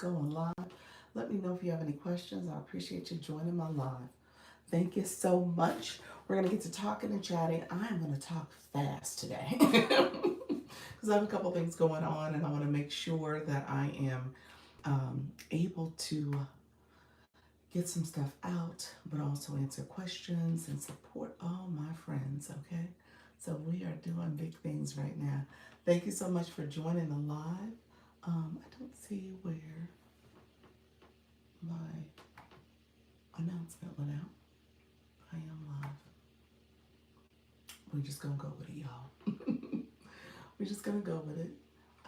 going live. Let me know if you have any questions. I appreciate you joining my live. Thank you so much. We're going to get to talking and chatting. I am going to talk fast today because I have a couple things going on and I want to make sure that I am able to get some stuff out, but also answer questions and support all my friends, okay? So we are doing big things right now. Thank you so much for joining the live. I don't see where my announcement went out. I am live. We're just gonna go with it, y'all. We're just gonna go with it.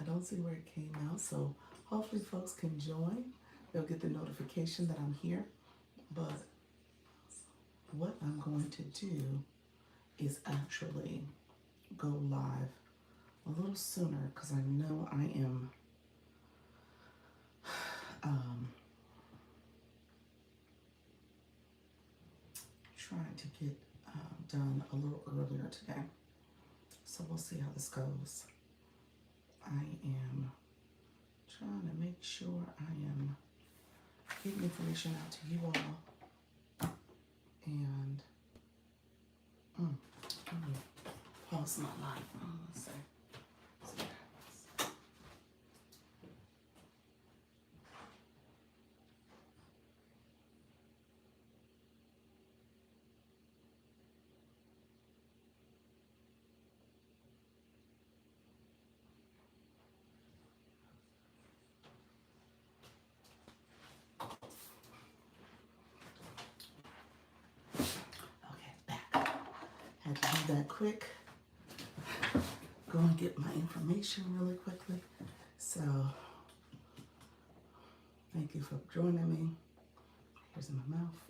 I don't see where it came out, so hopefully folks can join. They'll get the notification that I'm here. But what I'm going to do is actually go live a little sooner because I know I am trying to get done a little earlier today. So we'll see how this goes. I am trying to make sure I am getting information out to you all. And let me pause my live. Let's see. Okay, back. Had to do that quick. Go and get my information really quickly. So, thank you for joining me. Here's my mouth.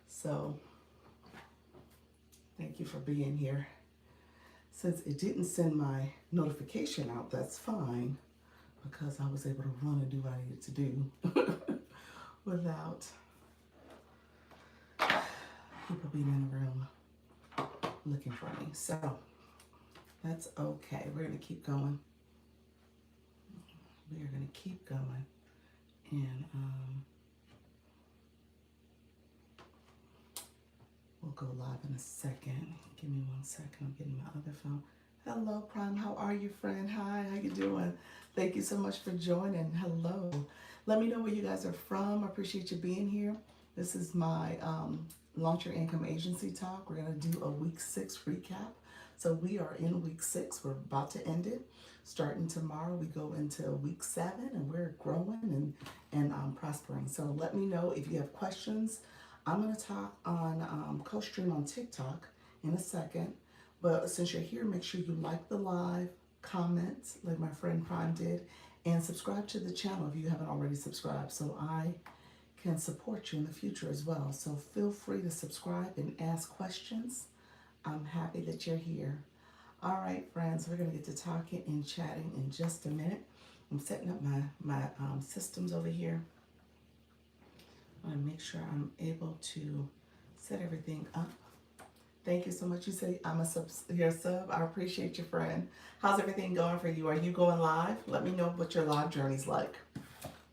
So, thank you for being here. Since it didn't send my notification out, that's fine, because I was able to run and do what I needed to do without people being in the room looking for me. So, that's okay. We're going to keep going. We are going to keep going. And we'll go live in a second. Give me 1 second. I'm getting my other phone. Hello, Prime. How are you, friend? Hi, how you doing? Thank you so much for joining. Hello. Let me know where you guys are from. I appreciate you being here. This is my Launch Your Income Agency talk. We're going to do a week 6 recap. So we are in week 6. We're about to end it. Starting tomorrow, we go into week 7, and we're growing and prospering. So let me know if you have questions. I'm going to talk on co-stream on TikTok in a second. But since you're here, make sure you like the live, comment like my friend Prime did, and subscribe to the channel if you haven't already subscribed, so I can support you in the future as well. So feel free to subscribe and ask questions. I'm happy that you're here. All right, friends, we're going to get to talking and chatting in just a minute. I'm setting up my systems over here. I want to make sure I'm able to set everything up. Thank you so much. You say I'm a sub. I appreciate you, friend. How's everything going for you? Are you going live? Let me know what your live journey's like.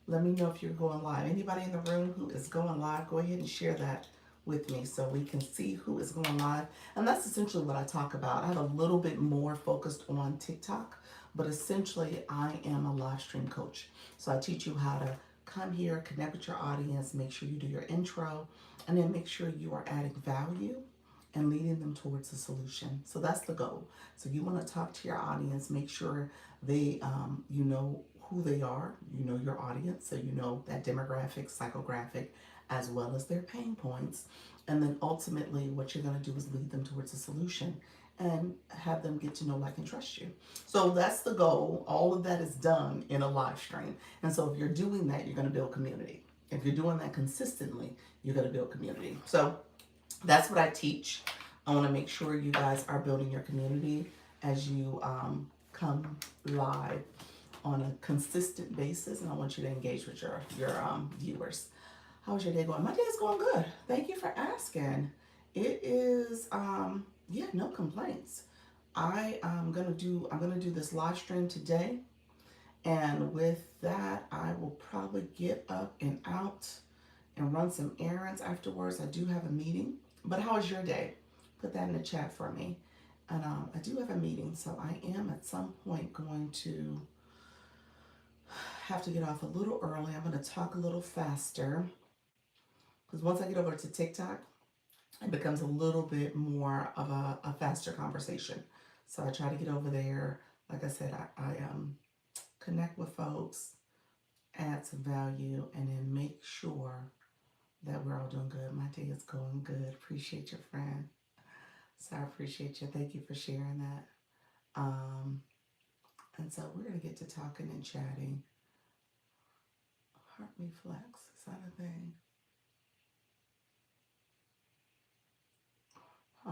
Let me know if you're going live. Anybody in the room who is going live, go ahead and share that with me so we can see who is going live. And that's essentially what I talk about. I have a little bit more focused on TikTok, but essentially I am a live stream coach. So I teach you how to come here, connect with your audience, make sure you do your intro, and then make sure you are adding value and leading them towards a solution. So that's the goal. So you want to talk to your audience, make sure they, you know who they are, you know your audience, so you know that demographic, psychographic, as well as their pain points. And then ultimately what you're going to do is lead them towards a solution and have them get to know, like, and trust you. So that's the goal. All of that is done in a live stream. And so if you're doing that, you're going to build community. If you're doing that consistently, you're going to build community. So that's what I teach. I want to make sure you guys are building your community as you come live on a consistent basis, and I want you to engage with your viewers. How's your day going? My day is going good. Thank you for asking. It is yeah, no complaints. I'm gonna do this live stream today, And with that, I will probably get up and out and run some errands afterwards. I do have a meeting. But how was your day? Put that in the chat for me. And I do have a meeting, so I am at some point going to have to get off a little early. I'm going to talk a little faster because once I get over to TikTok, it becomes a little bit more of a faster conversation. So I try to get over there. Like I said, I connect with folks, add some value, and then make sure that we're all doing good. My day is going good. Appreciate your friend. So I appreciate you. Thank you for sharing that. And so we're going to get to talking and chatting. Heart reflex, is that a thing? Huh.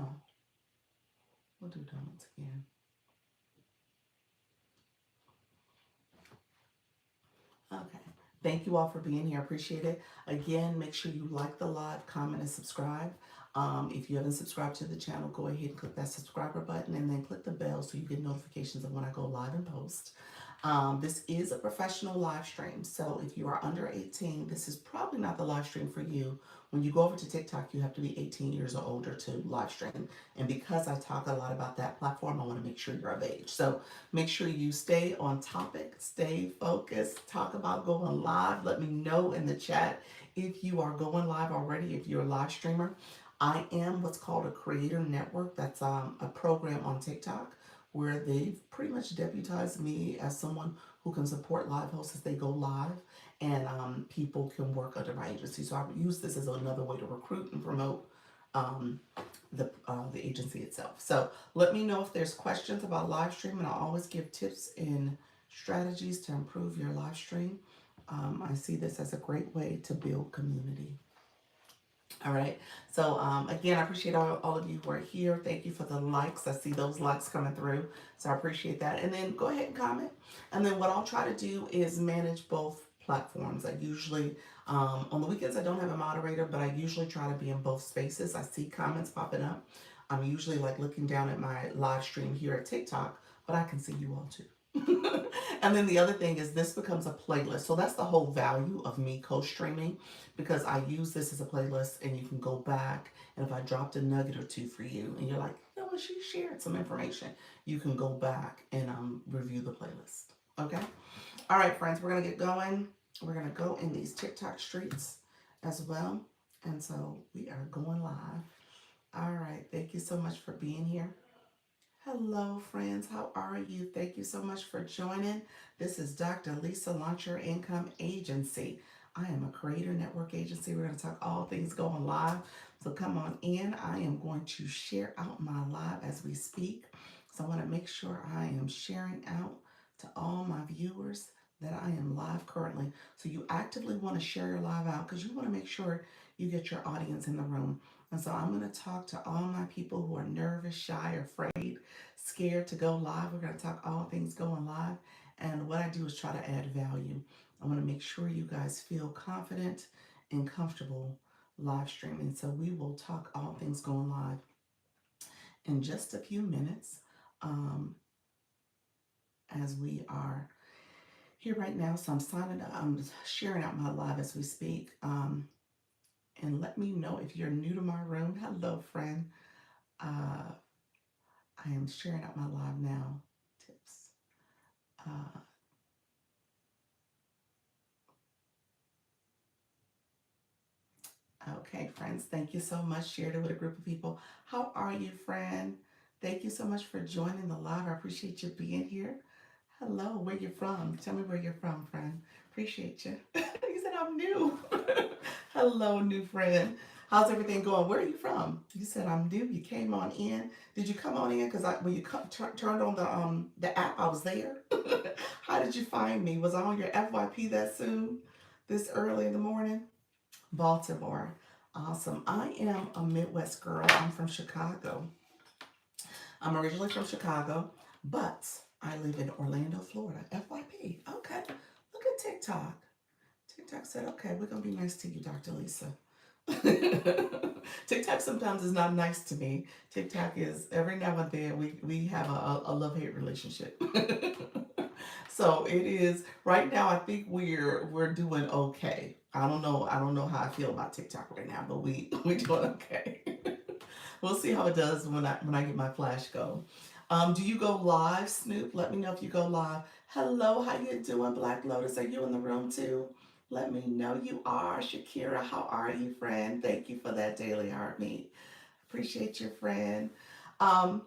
We'll do donuts again. Okay. Thank you all for being here. I appreciate it. Again, make sure you like the live, comment, and subscribe. If you haven't subscribed to the channel, go ahead and click that subscriber button and then click the bell so you get notifications of when I go live and post. This is a professional live stream, so if you are under 18, this is probably not the live stream for you. When you go over to TikTok, you have to be 18 years or older to live stream. And because I talk a lot about that platform, I want to make sure you're of age. So make sure you stay on topic, stay focused, talk about going live. Let me know in the chat if you are going live already, if you're a live streamer. I am what's called a creator network. That's a program on TikTok where they've pretty much deputized me as someone who can support live hosts as they go live, and people can work under my agency. So I use this as another way to recruit and promote um, the agency itself. So let me know if there's questions about live stream, and I always give tips and strategies to improve your live stream. I see this as a great way to build community. All right. So again, I appreciate all of you who are here. Thank you for the likes. I see those likes coming through. So I appreciate that. And then go ahead and comment. And then what I'll try to do is manage both platforms. I usually, on the weekends, I don't have a moderator, but I usually try to be in both spaces. I see comments popping up. I'm usually like looking down at my live stream here at TikTok, but I can see you all too. And then the other thing is this becomes a playlist. So that's the whole value of me co-streaming, because I use this as a playlist and you can go back, and if I dropped a nugget or two for you and you're like, you know what, she shared some information, you can go back and review the playlist. Okay. All right, friends, we're going to get going. We're going to go in these TikTok streets as well. And so we are going live. All right. Thank you so much for being here. Hello, friends. How are you? Thank you so much for joining. This is Dr. Lisa, Launch Your Income Agency. I am a creator network agency. We're going to talk all things going live. So come on in. I am going to share out my live as we speak. So I want to make sure I am sharing out to all my viewers that I am live currently. So you actively want to share your live out because you want to make sure you get your audience in the room. And so I'm going to talk to all my people who are nervous, shy, afraid, scared to go live. We're going to talk all things going live. And what I do is try to add value. I want to make sure you guys feel confident and comfortable live streaming. So we will talk all things going live in just a few minutes as we are here right now. So I'm sharing out my live as we speak. And let me know if you're new to my room. Hello, friend. I am sharing out my live now. Tips. Okay, friends. Thank you so much. Shared it with a group of people. How are you, friend? Thank you so much for joining the live. I appreciate you being here. Hello, where you from? Tell me where you're from, friend. Appreciate you. You said I'm new. Hello, new friend. How's everything going? Where are you from? You said I'm new. You came on in. Did you come on in? Because when you turned on the app, I was there. How did you find me? Was I on your FYP that soon? This early in the morning? Baltimore. Awesome. I am a Midwest girl. I'm from Chicago. I'm originally from Chicago, but I live in Orlando, Florida. FYP. Okay. Look at TikTok. TikTok said, okay, we're going to be nice to you, Dr. Lisa. TikTok sometimes is not nice to me. TikTok is, every now and then, we have a love-hate relationship. So it is right now. I think we're doing okay. I don't know how I feel about TikTok right now, but we doing okay. We'll see how it does when I get my flash go. Do you go live, Snoop? Let me know if you go live. Hello, how you doing, Black Lotus? Are you in the room too? Let me know you are. Shakira, how are you, friend? Thank you for that daily heartbeat. Appreciate your friend. Um,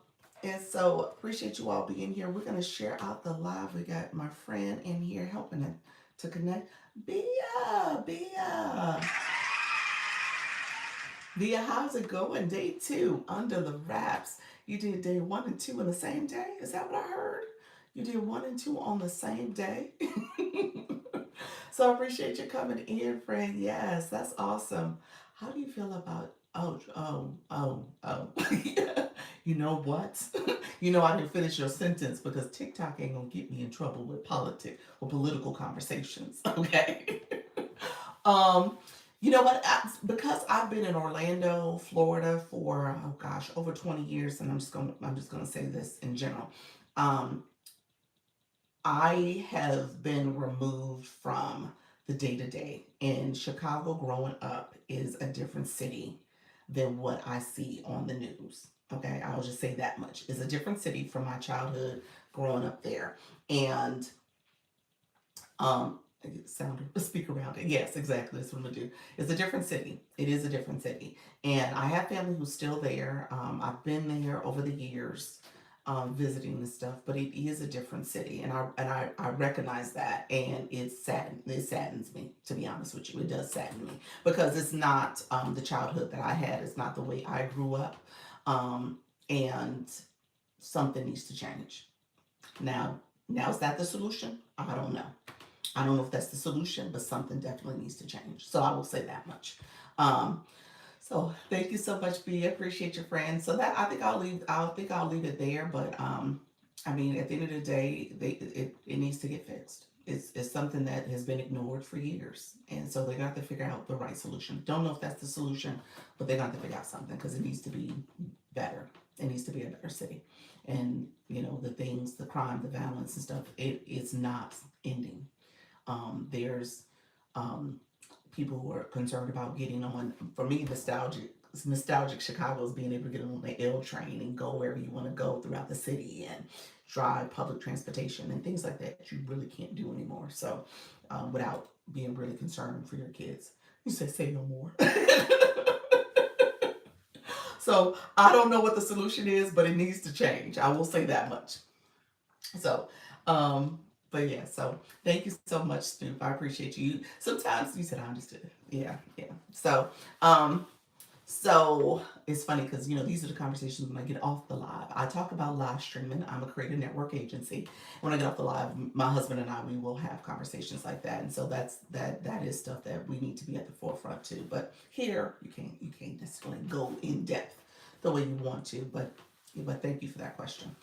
and so appreciate you all being here. We're gonna share out the live. We got my friend in here helping to connect. Bia. Via, how's it going? Day two, under the wraps. You did day one and two in the same day? Is that what I heard? You did one and two on the same day? So I appreciate you coming in, friend. Yes, that's awesome. How do you feel about, yeah. You know what? You know I didn't finish your sentence because TikTok ain't gonna get me in trouble with politics or political conversations, okay? Um, you know what? Because I've been in Orlando, Florida for oh gosh, over 20 years, and I'm just gonna say this in general. Um, I have been removed from the day to day. In Chicago, growing up is a different city than what I see on the news. Okay, I'll just say that much. It's a different city from my childhood growing up there, and sound speak around it. Yes, exactly. That's what I'm gonna do. It's a different city. It is a different city, and I have family who's still there. I've been there over the years, visiting and stuff, but it is a different city, and I recognize that, and it saddens me, to be honest with you. It does sadden me because it's not the childhood that I had. It's not the way I grew up, and something needs to change. Now, now is that the solution? I don't know. I don't know if that's the solution, but something definitely needs to change. So I will say that much. Um, so thank you so much, B. I appreciate your friend. So that I'll leave it there. But I mean, at the end of the day, it needs to get fixed. It's something that has been ignored for years, and so they got to figure out the right solution. Don't know if that's the solution, but they got to figure out something because it needs to be better. It needs to be a better city, and you know the things, the crime, the violence and stuff. It's not ending. There's um, people who are concerned about getting on. For me, nostalgic Chicago is being able to get on the L train and go wherever you want to go throughout the city and drive public transportation and things like that you really can't do anymore. So without being really concerned for your kids, you say no more. So I don't know what the solution is, but it needs to change. I will say that much. So, but yeah, so thank you so much, Snoop. I appreciate you. Sometimes you said I understood. Yeah, yeah. Um, so it's funny because you know these are the conversations when I get off the live. I talk about live streaming. I'm a creative network agency. When I get off the live, my husband and I we will have conversations like that, and so that is stuff that we need to be at the forefront too. But here you can't necessarily go in depth the way you want to. But thank you for that question.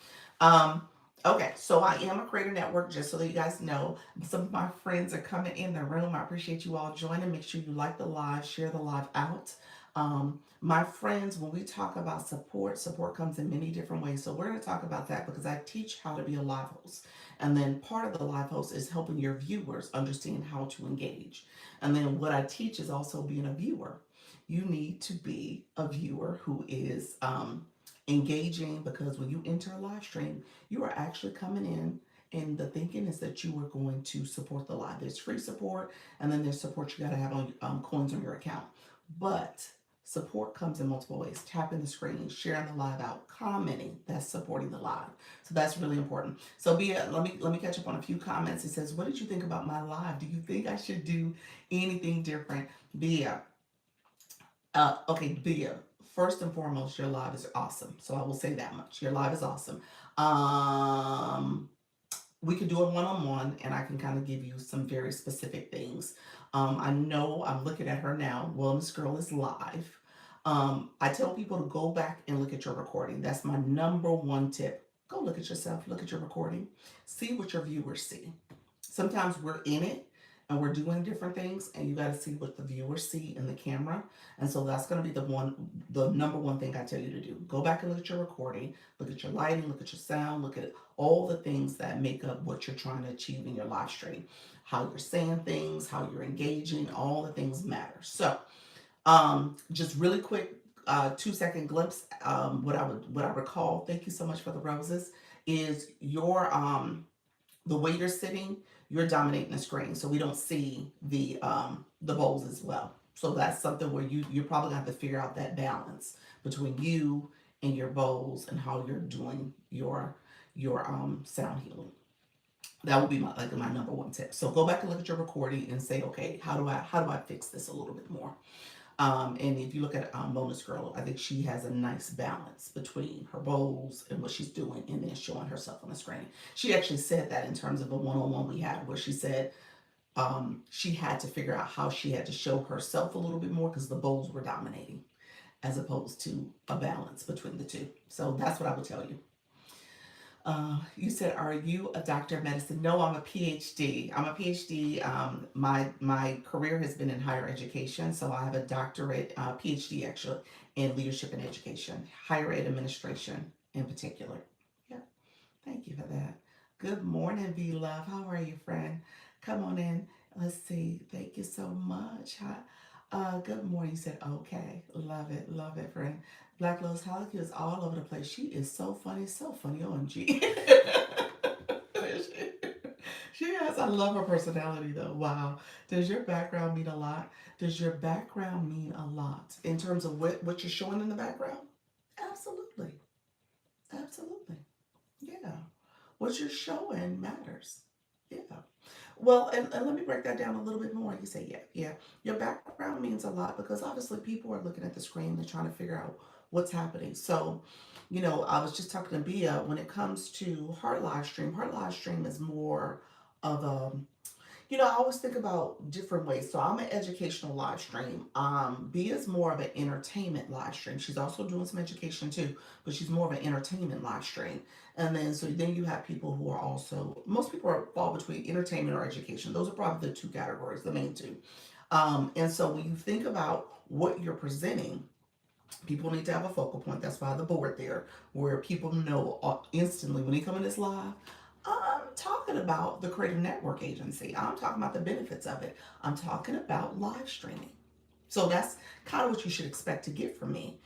Um, okay, so I am a creator network, just so that you guys know. Some of my friends are coming in the room. I appreciate you all joining. Make sure you like the live, share the live out. My friends, when we talk about support comes in many different ways. So we're going to talk about that because I teach how to be a live host. And then part of the live host is helping your viewers understand how to engage. And then what I teach is also being a viewer. You need to be a viewer who is engaging, because when you enter a live stream, you are actually coming in, and the thinking is that you are going to support the live. There's free support, and then there's support you got to have on coins on your account. But support comes in multiple ways: tapping the screen, sharing the live out, commenting. That's supporting the live. So that's really important. So Bia, let me catch up on a few comments. It says, "What did you think about my live? Do you think I should do anything different?" Bia, okay, Bia. First and foremost, your live is awesome. So I will say that much. Your live is awesome. Um, we could do it one on one, and I can kind of give you some very specific things. I know I'm looking at her now. Wellness Girl is live. I tell people to go back and look at your recording. That's my number one tip. Go look at yourself, look at your recording, see what your viewers see. Sometimes we're in it and we're doing different things, and you got to see what the viewers see in the camera. And so that's going to be the number one thing I tell you to do. Go back and look at your recording, look at your lighting, look at your sound, look at all the things that make up what you're trying to achieve in your live stream. How you're saying things, how you're engaging, all the things matter. So just really quick, 2 second glimpse. What I recall. Thank you so much for the roses. Is your the way you're sitting, you're dominating the screen, so we don't see the bowls as well. So that's something where you're probably gonna have to figure out that balance between you and your bowls and how you're doing your sound healing. That would be my number one tip. So go back and look at your recording and say, okay, how do I fix this a little bit more? And if you look at Mona's Girl, I think she has a nice balance between her bowls and what she's doing and then showing herself on the screen. She actually said that in terms of a one-on-one we had, where she said she had to figure out how she had to show herself a little bit more because the bowls were dominating as opposed to a balance between the two. So that's what I would tell you. You said, "Are you a doctor of medicine?" No, I'm a PhD. I'm a PhD. My career has been in higher education, so I have a doctorate, PhD actually, in leadership and education, higher ed administration in particular. Yeah, thank you for that. Good morning, V Love. How are you, friend? Come on in. Let's see. Thank you so much. Hi. Good morning. You said, okay. Love it, friend. Black Lowe's Halleck is all over the place. She is so funny, OMG. She has, I love her personality though. Wow. Does your background mean a lot? Does your background mean a lot in terms of what you're showing in the background? Absolutely. Absolutely. Yeah. What you're showing matters. Yeah. Well, and let me break that down a little bit more. You say, yeah, yeah. Your background means a lot because obviously people are looking at the screen, they're trying to figure out what's happening. So, I was just talking to Bia when it comes to her live stream is more of a I always think about different ways. So I'm an educational live stream. B is more of an entertainment live stream. She's also doing some education too, but she's more of an entertainment live stream. And then you have people who are also, most people are fall between entertainment or education. Those are probably the two categories, the main two. And so when you think about what you're presenting, people need to have a focal point. That's why the board there, where people know instantly when they come in this live. I'm talking about the Creative Network Agency. I'm talking about the benefits of it. I'm talking about live streaming. So that's kind of what you should expect to get from me.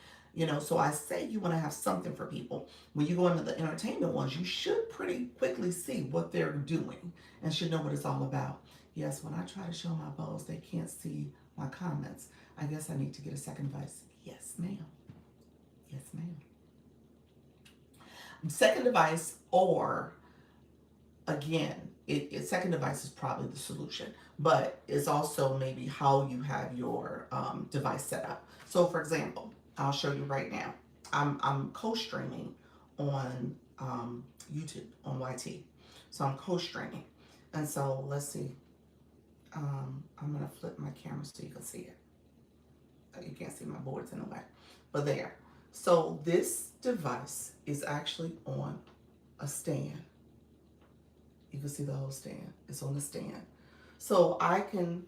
So I say you want to have something for people. When you go into the entertainment ones, you should pretty quickly see what they're doing and should know what it's all about. Yes, when I try to show my bows, they can't see my comments. I guess I need to get a second device. Yes, ma'am. Yes, ma'am. Second device, or again, second device is probably the solution, but it's also maybe how you have your device set up. So, for example, I'll show you right now. I'm co-streaming on YouTube on YT, so I'm co-streaming, and so let's see. I'm gonna flip my camera so you can see it. You can't see my boards in the way, but there. So this device is actually on a stand. You can see the whole stand. It's on the stand. So I can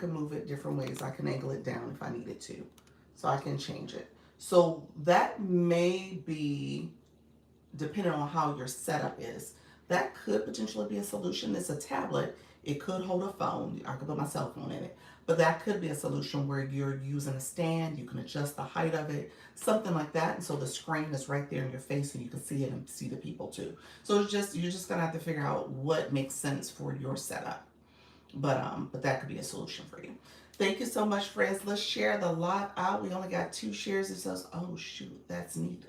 move it different ways. I can angle it down if I needed to. So I can change it. So that may be, depending on how your setup is, that could potentially be a solution. It's a tablet. It could hold a phone. I could put my cell phone in it. But that could be a solution where you're using a stand. You can adjust the height of it, something like that. And so the screen is right there in your face and you can see it and see the people too. So you're just gonna have to figure out what makes sense for your setup. But that could be a solution for you. Thank you so much, friends. Let's share the live out. We only got 2 shares. It says, oh shoot, that's neat.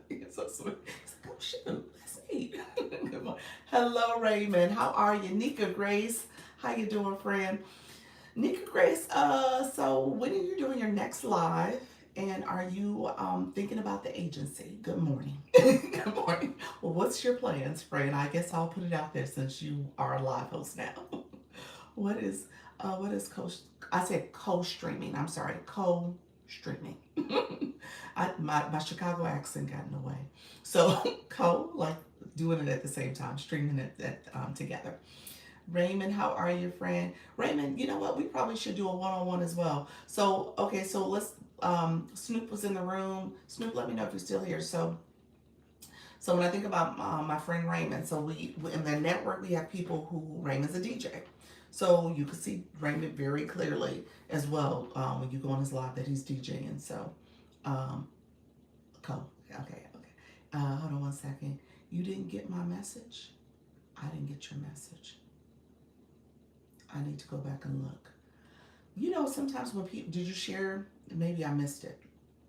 It's so sweet. It's like, oh shoot, that's neat. Hello, Raymond. How are you? Nika Grace. How you doing, friend? Nika Grace, so when are you doing your next live? And are you thinking about the agency? Good morning. Good morning. Well, what's your plans, friend? I guess I'll put it out there since you are a live host now. what is I said co-streaming. I'm sorry, co-streaming. My Chicago accent got in the way. So like doing it at the same time, streaming it together. Raymond, how are you, friend? Raymond, you know what? We probably should do a one-on-one as well. So, okay, so let's, Snoop was in the room. Snoop, let me know if you're still here. So when I think about my friend Raymond, so we in the network we have people who Raymond's a DJ, so you can see Raymond very clearly as well when you go on his live that he's DJing. So, um, cool. Okay, okay. Hold on one second. You didn't get my message. I didn't get your message. I need to go back and look. You know, sometimes when people, did you share? Maybe I missed it.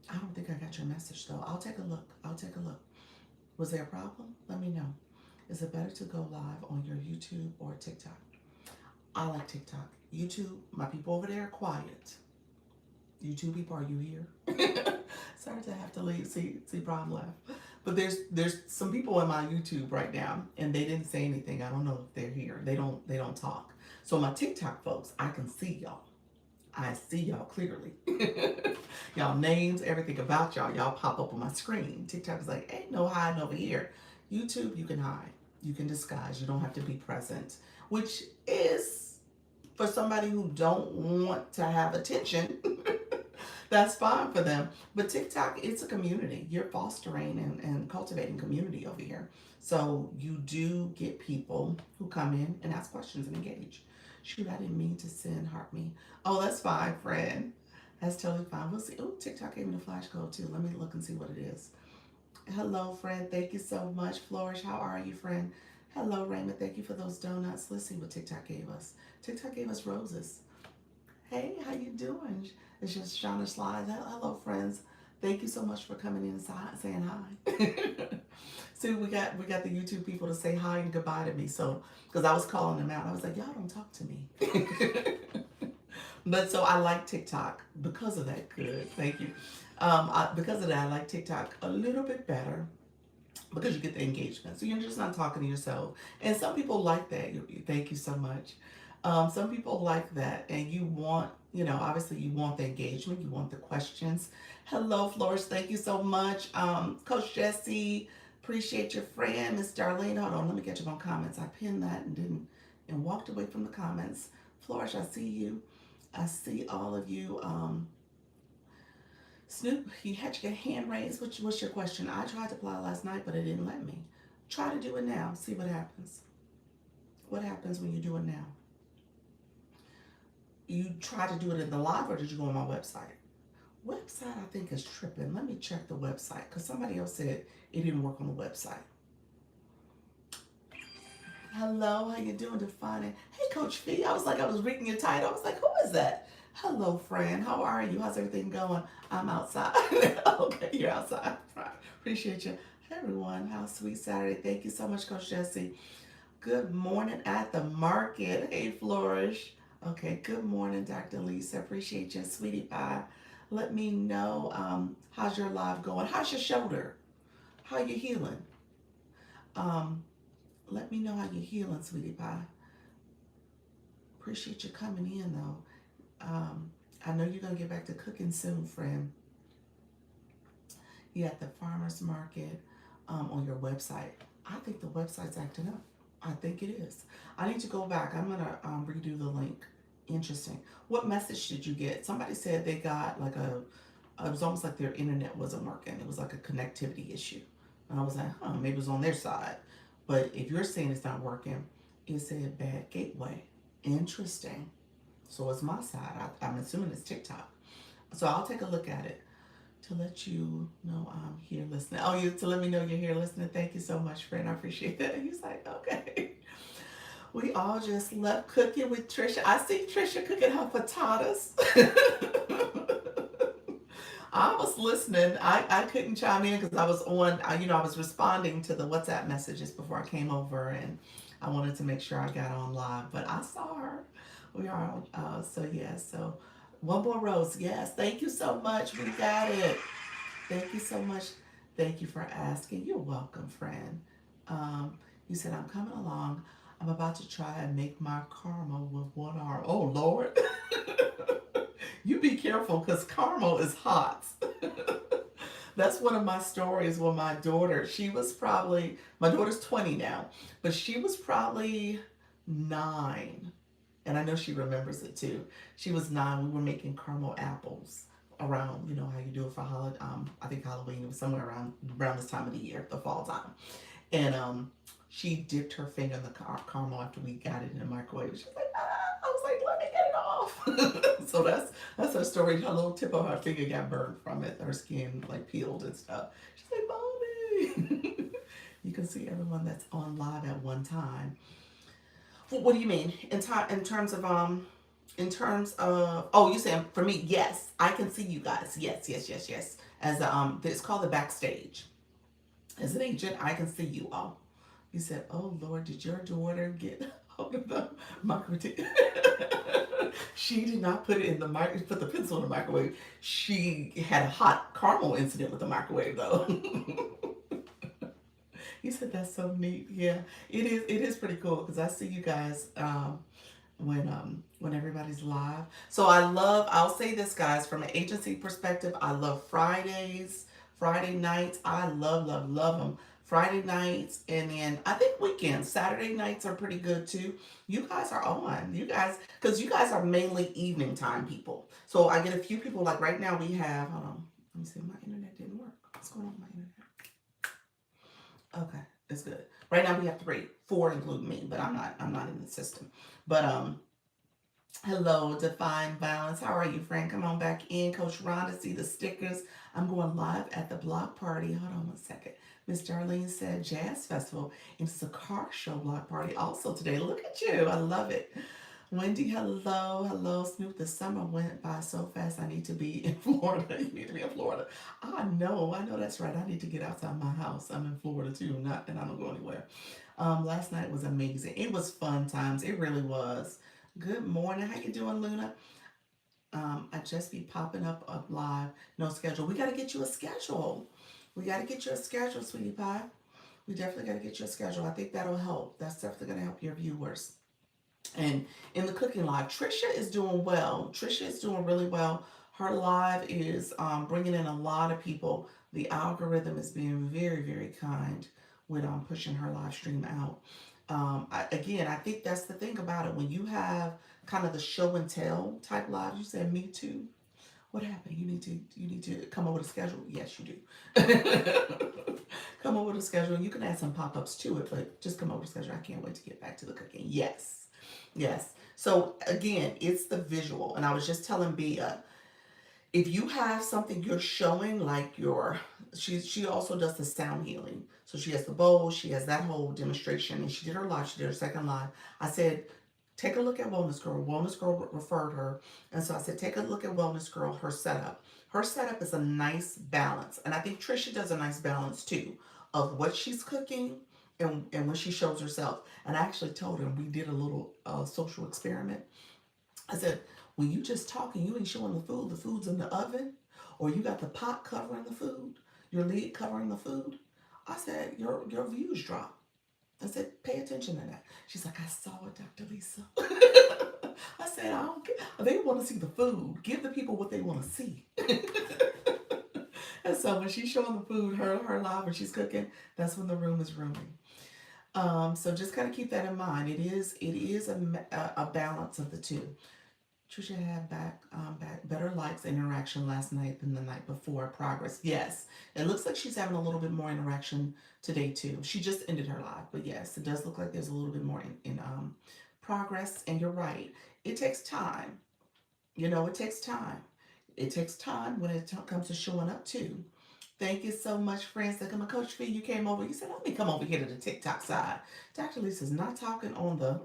I don't think I got your message though. I'll take a look. I'll take a look. Was there a problem? Let me know. Is it better to go live on your YouTube or TikTok? I like TikTok. YouTube, my people over there are quiet. YouTube people, are you here? Sorry to have to leave. See, Brian left. But there's some people in my YouTube right now, and they didn't say anything. I don't know if they're here. They don't talk. So my TikTok folks, I can see y'all. I see y'all clearly. Y'all names, everything about y'all. Y'all pop up on my screen. TikTok is like, ain't no hiding over here. YouTube, you can hide. You can disguise. You don't have to be present. Which is, for somebody who don't want to have attention, that's fine for them. But TikTok, it's a community. You're fostering and cultivating community over here. So you do get people who come in and ask questions and engage. Shoot, I didn't mean to send heart me. Oh, that's fine, friend. That's totally fine. We'll see. Oh, TikTok gave me the flash code too. Let me look and see what it is. Hello, friend. Thank you so much. Flourish, how are you, friend? Hello, Raymond. Thank you for those donuts. Let's see what TikTok gave us. TikTok gave us roses. Hey, how you doing? It's just Shauna Slides. Hello, friends. Thank you so much for coming in and saying hi. See, we got the YouTube people to say hi and goodbye to me. So, because I was calling them out, I was like, y'all don't talk to me. But so I like TikTok because of that. Good, thank you. Because of that, I like TikTok a little bit better because you get the engagement. So you're just not talking to yourself. And some people like that. Thank you so much. Some people like that, and you want, obviously you want the engagement, you want the questions. Hello, Flourish. Thank you so much. Coach Jesse, appreciate your friend. Miss Darlene, hold on, let me get you on comments. I pinned that and walked away from the comments. Flourish, I see you. I see all of you. Snoop, you had your hand raised. What's your question? I tried to apply last night, but it didn't let me. Try to do it now. See what happens. What happens when you do it now? You try to do it in the live, or did you go on my website? Website, I think, is tripping. Let me check the website, because somebody else said it didn't work on the website. Hello, how you doing, Defining? Hey, Coach Fee. I was reading your title. I was like, who is that? Hello, friend. How are you? How's everything going? I'm outside. Okay, you're outside. Appreciate you. Hey, everyone. How sweet Saturday. Thank you so much, Coach Jesse. Good morning at the market. Hey, Flourish. Okay, good morning, Dr. Lisa. Appreciate you, sweetie pie. Let me know how's your live going. How's your shoulder? How you healing? Let me know how you're healing, sweetie pie. Appreciate you coming in, though. I know you're going to get back to cooking soon, friend. You at the farmer's market on your website. I think the website's acting up. I think it is. I need to go back. I'm going to redo the link. Interesting. What message did you get? Somebody said they got like it was almost like their internet wasn't working. It was like a connectivity issue. And I was like, maybe it was on their side. But if you're saying it's not working, it said bad gateway. Interesting. So it's my side. I'm assuming it's TikTok. So I'll take a look at it to let you know I'm here listening. Oh, to let me know you're here listening. Thank you so much, friend. I appreciate that. He's like, okay. We all just left cooking with Trisha. I see Trisha cooking her potatoes. I was listening. I couldn't chime in because I was on, I was responding to the WhatsApp messages before I came over, and I wanted to make sure I got on live, but I saw her. We are on, so one more rose. Yes, thank you so much. We got it. Thank you so much. Thank you for asking. You're welcome, friend. You said, I'm coming along. I'm about to try and make my caramel with 1 hour. Oh, Lord. You be careful, because caramel is hot. That's one of my stories when my daughter, my daughter's 20 now, but she was probably 9. And I know she remembers it too. She was 9. We were making caramel apples around, you know how you do it for holiday. I think Halloween, it was somewhere around this time of the year, the fall time. And she dipped her finger in the caramel after we got it in the microwave. She was like, ah. I was like, let me get it off. So that's her story. Her little tip of her finger got burned from it. Her skin like peeled and stuff. She's like, Mommy. You can see everyone that's on live at one time. What do you mean in terms of, oh, you saying for me? Yes, I can see you guys. Yes, yes, yes, yes. As it's called the backstage. As an agent, I can see you all. You said, "Oh Lord, did your daughter get hold of the microwave?" She did not put it in the put the pencil in the microwave. She had a hot caramel incident with the microwave though. You said that's so neat. Yeah, it is. It is pretty cool because I see you guys when everybody's live. So I love. I'll say this, guys, from an agency perspective, I love Fridays, Friday nights. I love them. Friday nights, and then I think weekends. Saturday nights are pretty good too. You guys are on. You guys, because you guys are mainly evening time people. So I get a few people. Like right now, we have. Hold on. Let me see. My internet didn't work. What's going on with my internet? Okay, it's good. Right now we have 3, 4 including me, but I'm not in the system. But hello, Define Balance. How are you, friend? Come on back in. Coach Rhonda, see the stickers. I'm going live at the block party. Hold on one second. Miss Darlene said Jazz Festival. And it's a car show block party also today. Look at you. I love it. Wendy, hello. Hello, Snoop. The summer went by so fast. I need to be in Florida. You need to be in Florida. I know that's right. I need to get outside my house. I'm in Florida too, not and I don't go anywhere. Last night was amazing. It was fun times. It really was. Good morning. How you doing, Luna? I just be popping up live. No schedule. We got to get you a schedule. We got to get you a schedule, sweetie pie. We definitely got to get you a schedule. I think that'll help. That's definitely going to help your viewers. And in the cooking live, Trisha is doing well. Trisha is doing really well. Her live is bringing in a lot of people. The algorithm is being very, very kind with pushing her live stream out. Again, I think that's the thing about it. When you have kind of the show and tell type lives, you said me too. What happened? You need to come up with a schedule. Yes, you do. Come up with a schedule. You can add some pop-ups to it, but just come up with a schedule. I can't wait to get back to the cooking. Yes. Yes. So again, it's the visual. And I was just telling Bia, if you have something you're showing, like she also does the sound healing. So she has the bowl, she has that whole demonstration, and she did her live, she did her second live. I said, take a look at Wellness Girl. Wellness Girl referred her. And so I said, take a look at Wellness Girl, her setup. Her setup is a nice balance. And I think Trisha does a nice balance too of what she's cooking and when she shows herself. And I actually told her, we did a little social experiment. I said, when you just talking, you ain't showing the food's in the oven, or you got the pot covering the food, your lid covering the food. I said, your views drop. I said, pay attention to that. She's like, I saw it, Dr. Lisa. I said, I don't care. They want to see the food. Give the people what they want to see. And so when she's showing the food, her live when she's cooking, that's when the room is rooming. So just kind of keep that in mind. It is a balance of the two. Trisha had back better likes interaction last night than the night before. Progress, yes. It looks like she's having a little bit more interaction today too. She just ended her live, but yes, it does look like there's a little bit more in progress. And you're right, it takes time. It takes time. It takes time when it comes to showing up too. Thank you so much, friends. Like, my Coach Fee, you came over. You said, let me come over here to the TikTok side. Dr. Lisa's not talking on the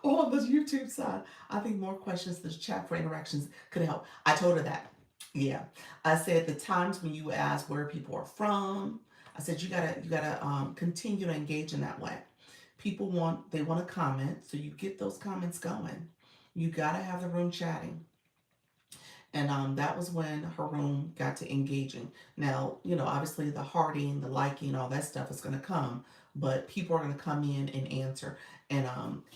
on the YouTube side. I think more questions to the chat for interactions could help. I told her that. Yeah. I said the times when you ask where people are from, I said you gotta continue to engage in that way. They want to comment, so you get those comments going. You gotta have the room chatting. And that was when her room got to engaging. Now, obviously the hearting, the liking, all that stuff is going to come, but people are going to come in and answer. And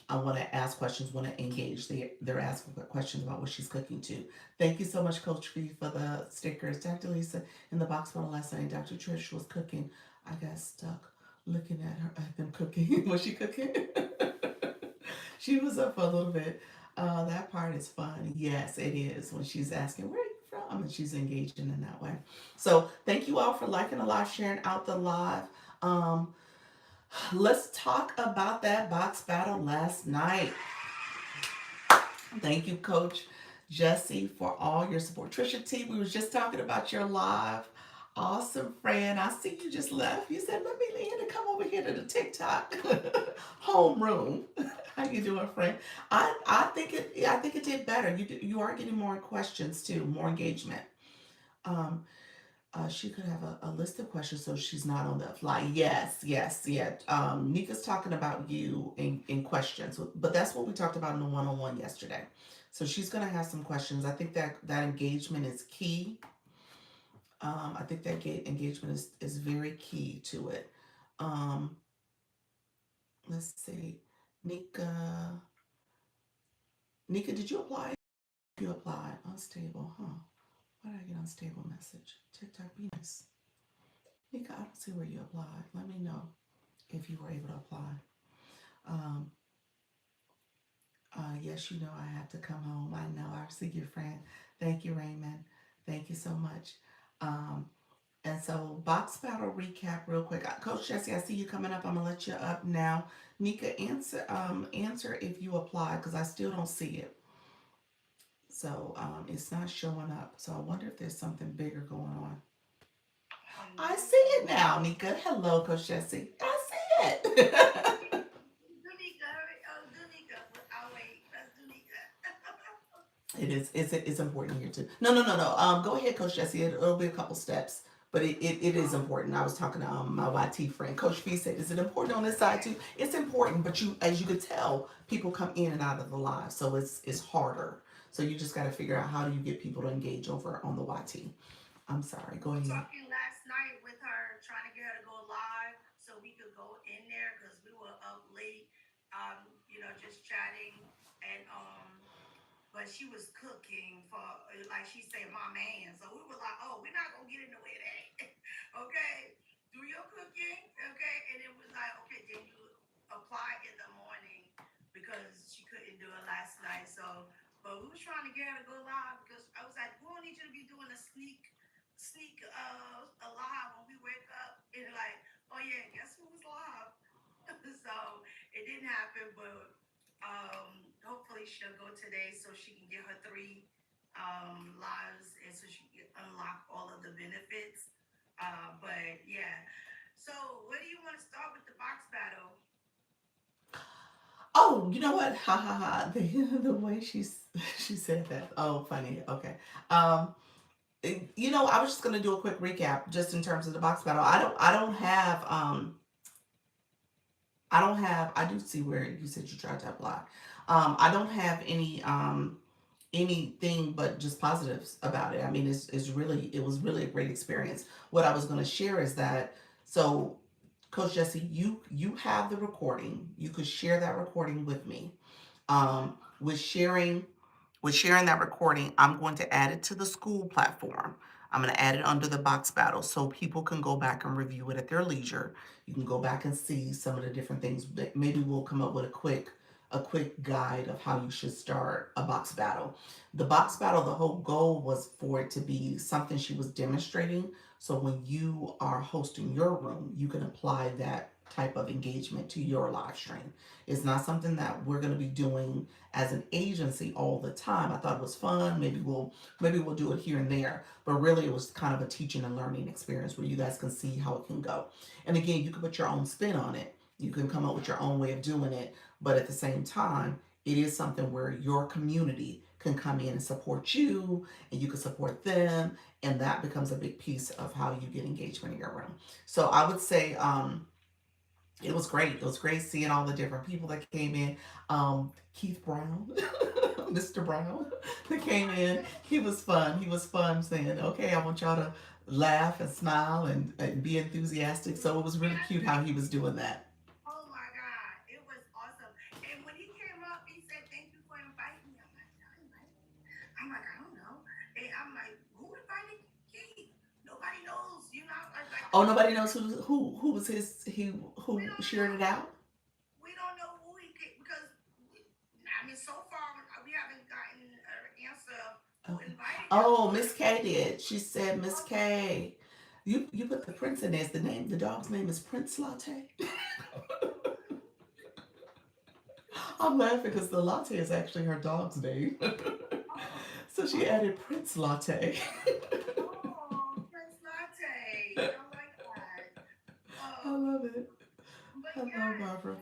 I want to ask questions, want to engage. They're asking questions about what she's cooking too. Thank you so much, Coach V, for the stickers. Dr. Lisa, in the box bottle last night, Dr. Trish was cooking. I got stuck looking at them cooking. Was she cooking? She was up for a little bit. That part is fun. Yes, it is when she's asking where are you from, and she's engaging in that way. So thank you all for liking the live, sharing out the live. Um, let's talk about that box battle last night. Thank you, Coach Jesse, for all your support. Trisha T, we was just talking about your live. Awesome, friend. I see you just left. You said, let me in to come over here to the TikTok homeroom. How you doing, friend? I think it did better. You are getting more questions too, more engagement. Um, she could have a list of questions so she's not on the fly. Yes, yes, yeah. Nika's talking about you in questions, but that's what we talked about in the one-on-one yesterday. So she's gonna have some questions. I think that engagement is key. I think that engagement is very key to it. Um, let's see, Nika. Nika, did you apply? You applied. Unstable, huh? Why did I get unstable message? TikTok, be nice. Nika, I don't see where you applied. Let me know if you were able to apply. Um, yes, you know I have to come home. I know. I see your friend. Thank you, Raymond. Thank you so much. Um, and so, box battle recap, real quick. Coach Jesse, I see you coming up. I'm gonna let you up now. Nika, answer if you apply because I still don't see it. So it's not showing up. So I wonder if there's something bigger going on. I see it now, Nika. Hello, Coach Jesse. I see it. It is. It's important here too. No, no, no, no. Go ahead, Coach Jesse. It'll be a couple steps, but it is important. I was talking to my YT friend, Coach B said, "Is it important on this side too?" It's important, but as you could tell, people come in and out of the live, so it's harder. So you just got to figure out how do you get people to engage over on the YT. I'm sorry. Go ahead. Talking last night with her, trying to get her to go live so we could go in there because we were up late, just chatting and but she was cooking for, like she said, my man. So we were like, oh, we're not gonna get in the way of that. Okay, do your cooking, okay? And it was like, okay, then you apply in the morning because she couldn't do it last night. So, but we was trying to get her to go live because I was like, we don't need you to be doing a sneak a live when we wake up and like, oh yeah, guess who was live? So it didn't happen, but hopefully she'll go today so she can get her three lives and so she can unlock all of the benefits. But yeah, so where do you want to start with the box battle? Oh, you know what? Ha ha ha! The way she said that. Oh, funny. Okay. Um, I was just gonna do a quick recap just in terms of the box battle. I don't have. I do see where you said you tried to apply. I don't have anything but just positives about it. I mean, it was really a great experience. What I was going to share is that so, Coach Jesse, you have the recording. You could share that recording with me. With sharing that recording, I'm going to add it to the school platform. I'm going to add it under the box battle so people can go back and review it at their leisure. You can go back and see some of the different things. Maybe we'll come up with a quick guide of how you should start a box battle. The box battle, the whole goal was for it to be something she was demonstrating. So when you are hosting your room, you can apply that type of engagement to your live stream. It's not something that we're going to be doing as an agency all the time. I thought it was fun. Maybe we'll do it here and there, but really it was kind of a teaching and learning experience where you guys can see how it can go. And again, you can put your own spin on it. You can come up with your own way of doing it, but at the same time, it is something where your community can come in and support you and you can support them, and that becomes a big piece of how you get engagement in your room. So I would say it was great. It was great seeing all the different people that came in. Keith Brown, Mr. Brown, that came in. He was fun. He was fun saying, okay, I want y'all to laugh and smile and be enthusiastic. So it was really cute how he was doing that. Oh my God, it was awesome. And when he came up, he said, thank you for inviting me. I'm like, I don't know. And I'm like, who invited Keith? Nobody knows, Oh, nobody knows who was his he who shared it out. We don't know who he because Okay. Oh, Miss K did. She said, Miss K, you put the prince in there. It's the name. The dog's name is Prince Latte. I'm laughing because the latte is actually her dog's name. So she added Prince Latte. I love it. Hello, Barbara.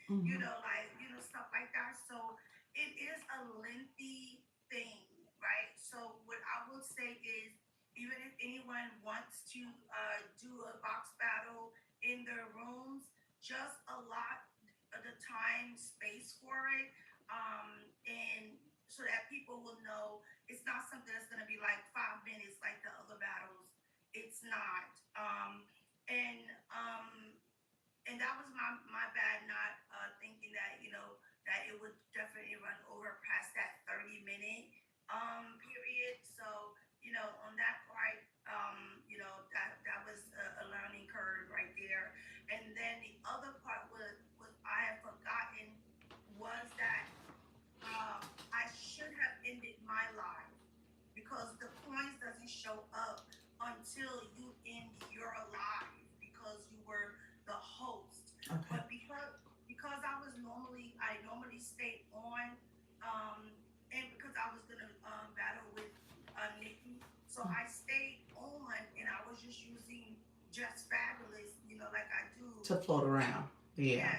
Mhm. Okay. To float around. Yeah.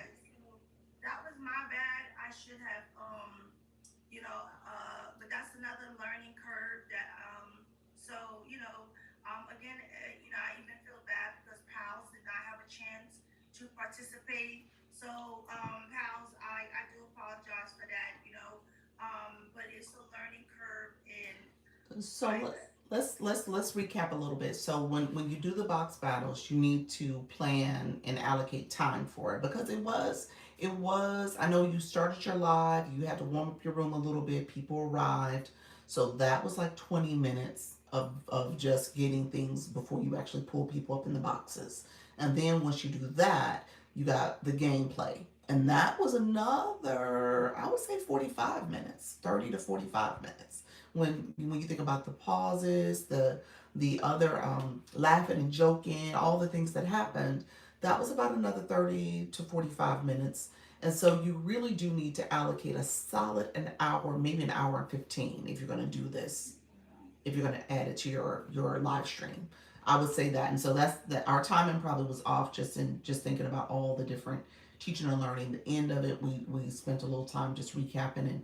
So let's recap a little bit. So when you do the box battles, you need to plan and allocate time for it because it was I know you started your live, you had to warm up your room a little bit, people arrived. So that was like 20 minutes of just getting things before you actually pull people up in the boxes. And then once you do that, you got the gameplay. And that was another, I would say 45 minutes, 30 to 45 minutes when you think about the pauses, the other laughing and joking, all the things that happened, that was about another 30 to 45 minutes. And so you really do need to allocate a solid an hour, maybe an hour and 15 if you're going to do this, if you're going to add it to your live stream. I would say that. And so that's that our timing probably was off just in just thinking about all the different teaching and learning. The end of it, we spent a little time just recapping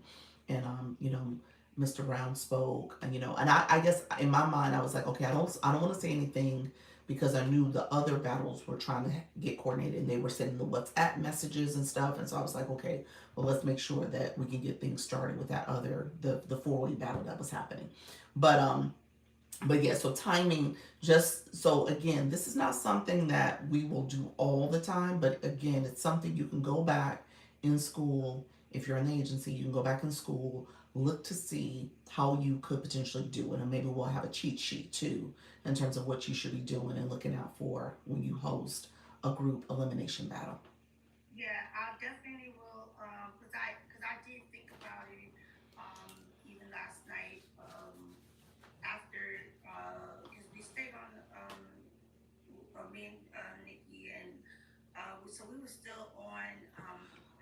and Mr. Brown spoke, and I guess in my mind I was like, okay, I don't want to say anything because I knew the other battles were trying to get coordinated and they were sending the WhatsApp messages and stuff, and so I was like, okay, well, let's make sure that we can get things started with that other the four-way battle that was happening. But yeah, so timing, just so again, this is not something that we will do all the time, but again, it's something you can go back in school. If you're in the agency, you can go back in school, look to see how you could potentially do it. And maybe we'll have a cheat sheet too in terms of what you should be doing and looking out for when you host a group elimination battle. Yeah, I definitely will. Cause I did think about it. Even last night. After because we stayed on me and Nikki and so we were still on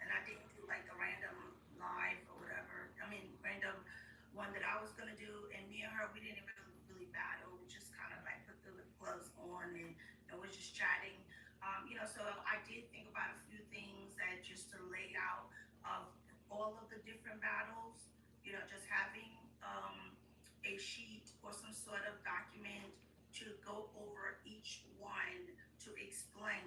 and I didn't do like the random live or whatever. I mean random one that I was gonna do, and me and her we didn't really battle. We just kind of like put the lip gloves on and was just chatting. So I did think about a few things that just to lay out of all of the different battles. Just having a sheet or some sort of document to go over each one to explain.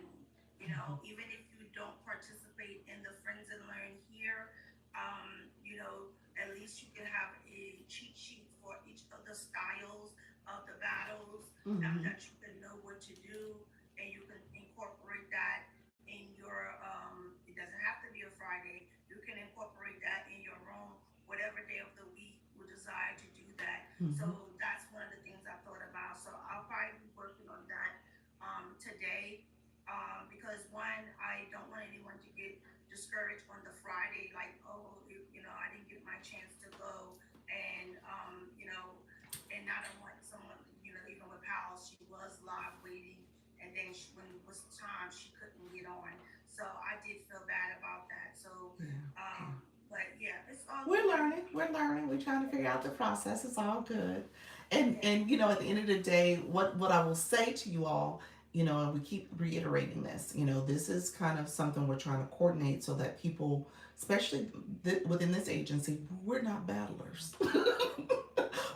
Even if you don't participate in the Friends and Learn here, at least you can have a cheat sheet for each of the styles of the battles Mm-hmm. that you can know what to do, and you can incorporate that in your. It doesn't have to be a Friday. You can incorporate that in your room, whatever day of the week you desire to do that. Mm-hmm. So that's one of the things I thought about. So I'll probably be working on that today, because one, I don't want anyone to get discouraged on the Friday, like, oh, I didn't get my chance to go, and and I don't want someone, even with Powell, she was live waiting, and then when it was time, she couldn't get on. So I did feel bad about that. So, Yeah. Yeah. but yeah, it's all We're good. learning. We're learning. We're trying to figure out the process. It's all good. Yeah, And at the end of the day, what I will say to you all, and we keep reiterating this, this is kind of something we're trying to coordinate so that people, especially within this agency, we're not battlers.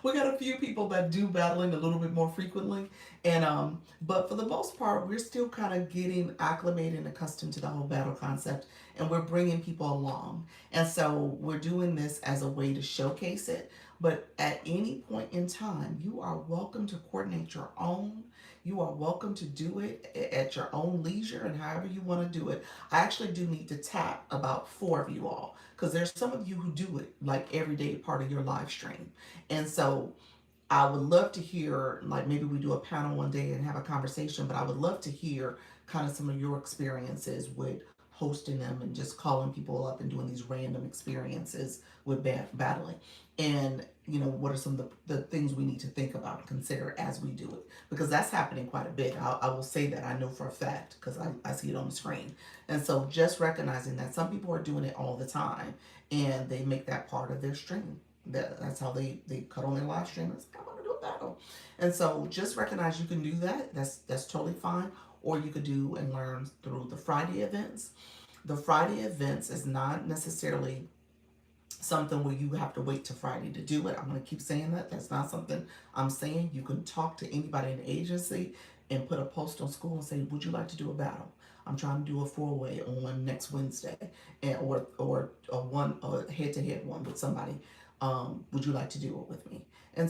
We got a few people that do battling a little bit more frequently, and but for the most part, we're still kind of getting acclimated and accustomed to the whole battle concept, and we're bringing people along. And so we're doing this as a way to showcase it. But at any point in time, you are welcome to coordinate your own. You are welcome to do it at your own leisure and however you want to do it. I actually do need to tap about four of you all because there's some of you who do it like every day part of your live stream. And so I would love to hear, like maybe we do a panel one day and have a conversation, but I would love to hear kind of some of your experiences with hosting them and just calling people up and doing these random experiences with battling. And, what are some of the things we need to think about and consider as we do it? Because that's happening quite a bit. I will say that I know for a fact because I see it on the screen. And so just recognizing that some people are doing it all the time and they make that part of their stream. That's how they cut on their live stream. It's like, I want to do a battle, and so just recognize you can do that. That's totally fine. Or you could do and learn through the Friday events. The Friday events is not necessarily something where you have to wait to Friday to do it. I'm going to keep saying that. That's not something I'm saying. You can talk to anybody in the agency and put a post on school and say, "Would you like to do a battle? I'm trying to do a four-way on next Wednesday, and or a one a head-to-head one with somebody. Would you like to do it with me?" And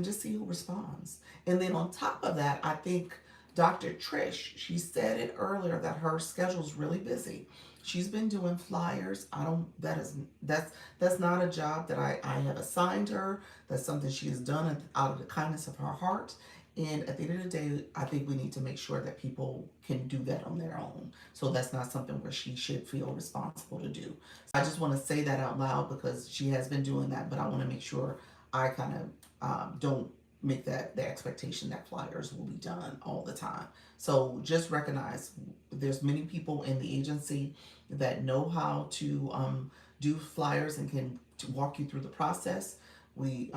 just see who responds. And then on top of that, I think Dr. Trish, she said it earlier that her schedule's really busy. She's been doing flyers. I don't that is that's not a job that I have assigned her. That's something she has done out of the kindness of her heart. And at the end of the day, I think we need to make sure that people can do that on their own. So that's not something where she should feel responsible to do. So I just want to say that out loud because she has been doing that, but I want to make sure I kind of don't make that the expectation that flyers will be done all the time. So just recognize there's many people in the agency that know how to do flyers and can to walk you through the process. We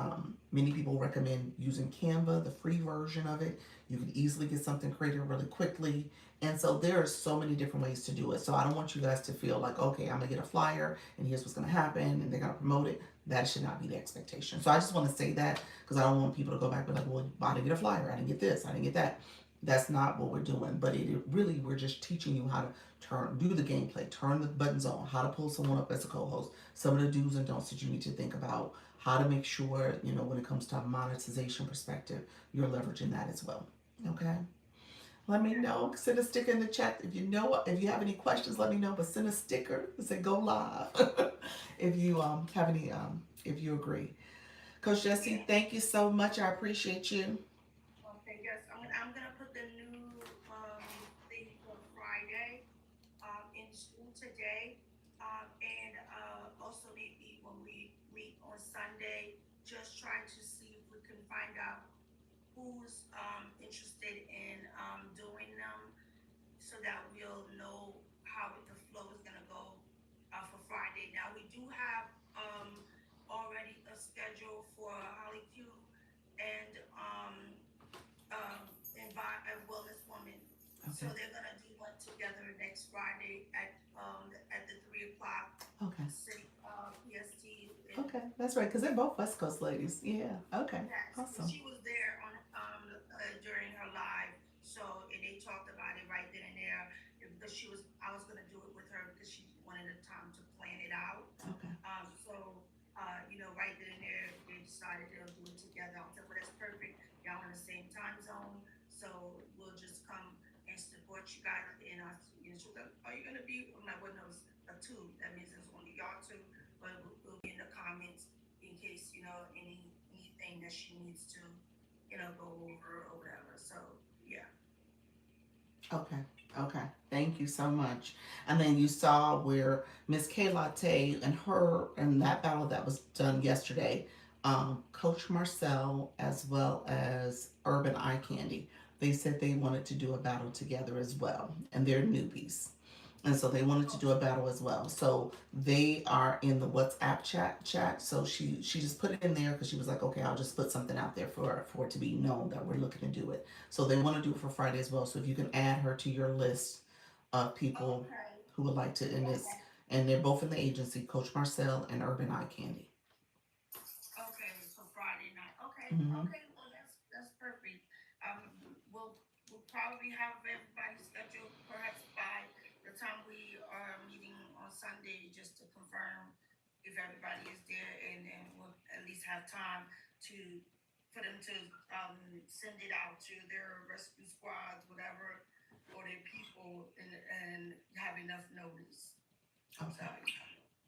many people recommend using Canva, the free version of it. You can easily get something created really quickly. And so there are so many different ways to do it. So I don't want you guys to feel like, okay, I'm gonna get a flyer and here's what's gonna happen and they're gonna promote it. That should not be the expectation. So I just want to say that because I don't want people to go back and be like, well, I didn't get a flyer, I didn't get this, I didn't get that. That's not what we're doing. But it really we're just teaching you how to do the gameplay, turn the buttons on, how to pull someone up as a co-host, some of the do's and don'ts that you need to think about, how to make sure, when it comes to a monetization perspective, you're leveraging that as well. Okay. Let me yeah. know. Send a sticker in the chat if you have any questions. Let me know. But send a sticker and say go live. If you have any if you agree. Coach Jesse, Yeah. thank you so much. I appreciate you. Okay. Yes. I'm gonna put the new thing for Friday in school today. And also maybe when we meet on Sunday, just try to see if we can find out who's interested in doing them so that we'll know how the flow is going to go for Friday. Now, we do have already a schedule for Holly Q and a wellness woman. So Okay. they're gonna do one together next Friday at the 3 o'clock Okay. city PST. And Okay. That's right, because they're both West Coast ladies. Yeah. Okay. yes, and Awesome. she was there on during her live. So and they talked about it right then and there because I was gonna do it with her because she wanted a time to plan it out. Okay. Right then and there, they decided they'll do it together. I said, well, that's perfect. Y'all in the same time zone, so we'll just come and support you guys. And she was like, are you gonna be? I'm like, well, no, it's a two. That means it's only y'all two, but we'll be in the comments in case anything that she needs to, go over or whatever. So yeah. Okay. Okay. Thank you so much. And then you saw where Miss K Latte and that battle that was done yesterday, Coach Marcel as well as Urban Eye Candy, they said they wanted to do a battle together as well. And they're newbies. And so they wanted to do a battle as well. So they are in the WhatsApp chat. So she just put it in there because she was like, okay, I'll just put something out there for it to be known that we're looking to do it. So they want to do it for Friday as well. So if you can add her to your list of people Okay. who would like to, Okay. and they're both in the agency, Coach Marcel and Urban Eye Candy. Okay, so Friday night. Okay, Mm-hmm. okay. Well, that's perfect. We'll probably have everybody scheduled perhaps by the time we are meeting on Sunday, just to confirm if everybody is there, and then we'll at least have time to for them to send it out to their rescue squads, whatever, or their people, and have enough notice. So, Okay.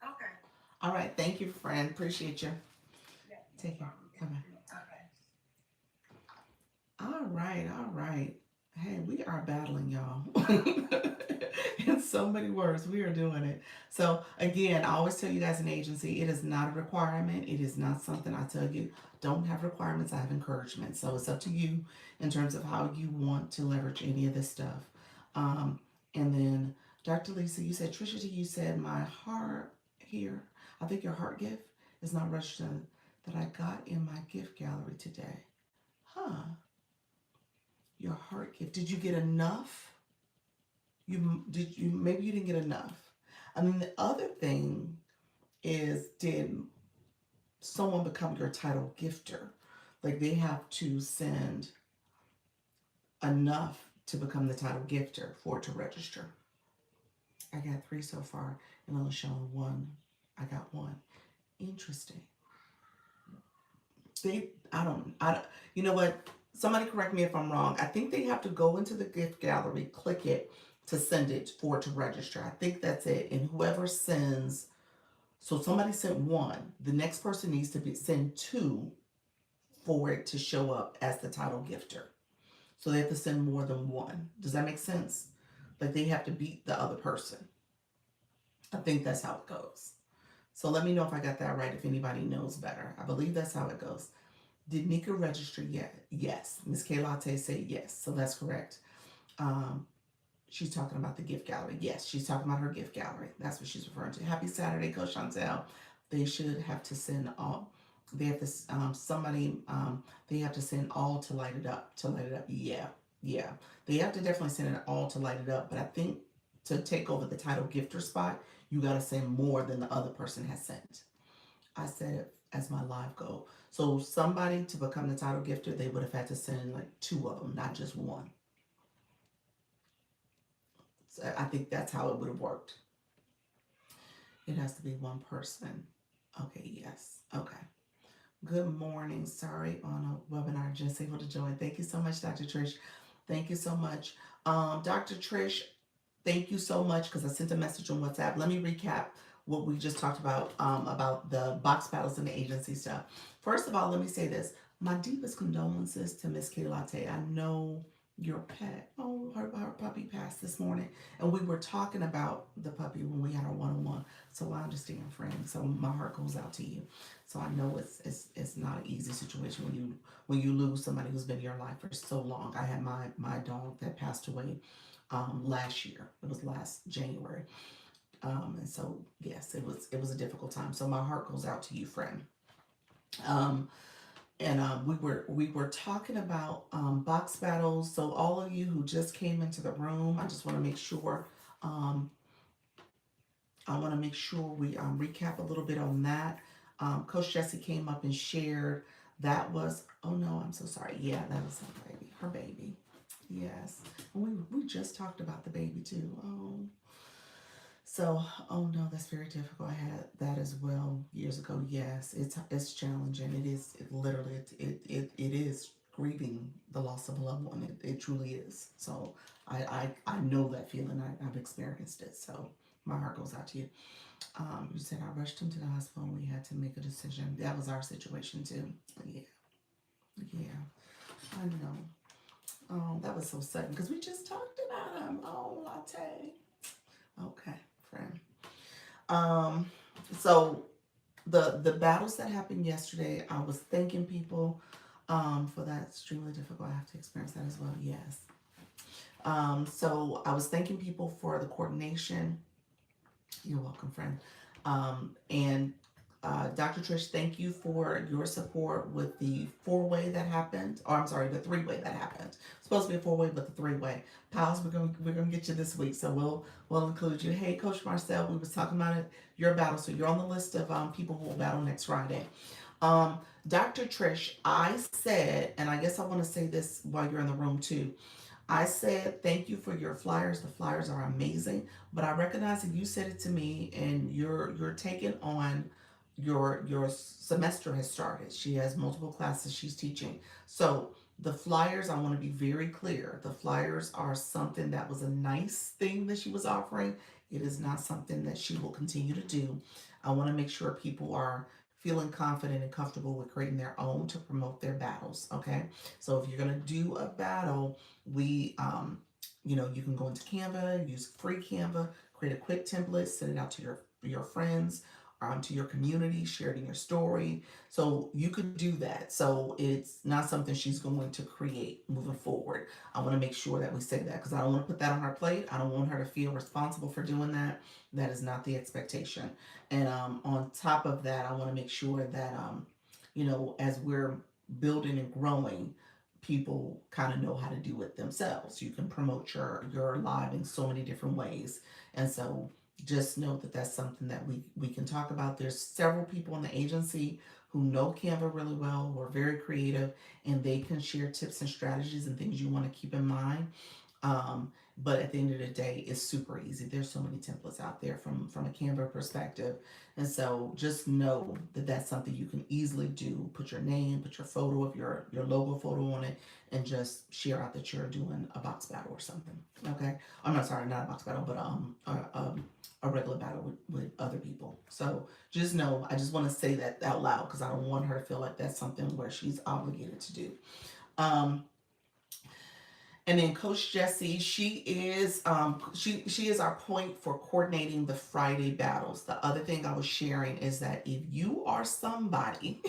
okay. All right. Thank you, friend. Appreciate you. Yeah, no Take care. problem. Bye bye. Okay. All right, all right. Hey, we are battling, y'all. In so many words, we are doing it. So, again, I always tell you guys in agency, it is not a requirement. It is not something I tell you. Don't have requirements, I have encouragement. So, it's up to you in terms of how you want to leverage any of this stuff. Um, and then, Dr. Lisa, you said, Trisha, you said, my heart here, I think your heart gift is not registered that I got in my gift gallery today. Huh. Your heart gift. Did you get enough? Maybe you didn't get enough. And then the other thing is, did someone become your title gifter? Like they have to send enough to become the title gifter for it to register. I got three so far, and only showing one. I got one. Interesting. I don't, you know what? Somebody correct me if I'm wrong. I think they have to go into the gift gallery, click it to send it for it to register. I think that's it. And whoever sends, so somebody sent one, the next person needs to send two for it to show up as the title gifter. So they have to send more than one. Does that make sense? Like they have to beat the other person. I think that's how it goes. So let me know if I got that right, if anybody knows better. I believe that's how it goes. Did Nika register yet? Yes. Miss K Latte said yes, so that's correct. Um, she's talking about the gift gallery. Yes, she's talking about her gift gallery. That's what she's referring to. Happy Saturday, Coach Chantel. They should have to send all. They have to somebody. They have to send all to light it up. To light it up. Yeah, yeah. They have to definitely send it all to light it up. But I think to take over the title gifter spot, you got to send more than the other person has sent. I said it as my live goal. So somebody to become the title gifter, they would have had to send like two of them, not just one. So I think that's how it would have worked. It has to be one person. Okay, yes. Okay. Good morning. Sorry on a webinar, just able to join. Thank you so much, Dr. Trish. Thank you so much. Dr. Trish, thank you so much because I sent a message on WhatsApp. Let me recap what we just talked about the box battles and the agency stuff. First of all, let me say this: my deepest condolences to Miss K Latte. I know your pet. Oh, her puppy passed this morning, and we were talking about the puppy when we had our one-on-one. So I understand, friend. So my heart goes out to you. So I know it's not an easy situation when you lose somebody who's been in your life for so long. I had my dog that passed away last year. It was last January. And so yes, it was a difficult time. So my heart goes out to you, friend. Um, and we were talking about box battles. So all of you who just came into the room, I just want to make sure um, we recap a little bit on that. Coach Jesse came up and shared. That was, oh no, I'm so sorry. Yeah, that was her baby. Yes, and we just talked about the baby too. Oh, so, oh no, that's very difficult. I had that as well years ago. Yes, it's challenging. It literally it is grieving the loss of a loved one. It truly is. So I know that feeling. I've experienced it. So my heart goes out to you. You said I rushed him to the hospital and we had to make a decision. That was our situation too. Yeah, yeah. I know. Oh, that was so sudden because we just talked about him. Oh, latte. Okay, friend. Um, so the battles that happened yesterday, I was thanking people for that extremely difficult. I have to experience that as well. Yes. So I was thanking people for the coordination. You're welcome, friend. And Dr. Trish, thank you for your support with the four-way that happened. Or I'm sorry, the three-way that happened. It's supposed to be a four-way, but the three-way. Pals, we're gonna get you this week, so we'll include you. Hey, Coach Marcel, we was talking about it. Your battle, so you're on the list of people who will battle next Friday. Um, Dr. Trish, I said, and I guess I want to say this while you're in the room too. I said thank you for your flyers. The flyers are amazing, but I recognize that you said it to me, and you're taking on your semester has started. She has multiple classes she's teaching, so the flyers. I want to be very clear. The flyers are something that was a nice thing that she was offering. It is not something that she will continue to do. I want to make sure people are feeling confident and comfortable with creating their own to promote their battles. Okay, so if you're gonna do a battle, we you can go into Canva, use free Canva, create a quick template, send it out to your friends, to your community, share it in your story. So you could do that. So it's not something she's going to create moving forward. I want to make sure that we say that because I don't want to put that on her plate. I don't want her to feel responsible for doing that. That is not the expectation. And on top of that, I want to make sure that as we're building and growing, people kind of know how to do it themselves. You can promote your live in so many different ways, and so just know that that's something that we can talk about. There's several people in the agency who know Canva really well, who are very creative, and they can share tips and strategies and things you want to keep in mind. But at the end of the day, it's super easy. There's so many templates out there from a Canva perspective, and so just know that that's something you can easily do. Put your name, put your photo of your logo photo on it, and just share out that you're doing a box battle or something. Okay, I'm not sorry, not a box battle, but a regular battle with other people. So just know, I just want to say that out loud because I don't want her to feel like that's something where she's obligated to do. Um, and then Coach Jessie, she is our point for coordinating the Friday battles. The other thing I was sharing is that if you are somebody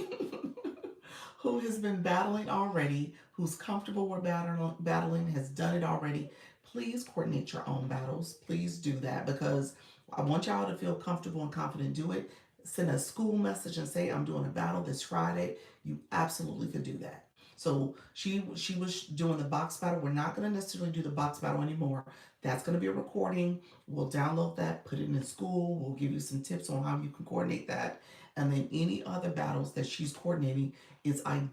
who has been battling already, who's comfortable with battling, has done it already, please coordinate your own battles. Please do that because I want y'all to feel comfortable and confident. Do it. Send a school message and say, I'm doing a battle this Friday. You absolutely could do that. So she was doing the box battle. We're not going to necessarily do the box battle anymore. That's going to be a recording. We'll download that, put it in school. We'll give you some tips on how you can coordinate that. And then any other battles that she's coordinating is um,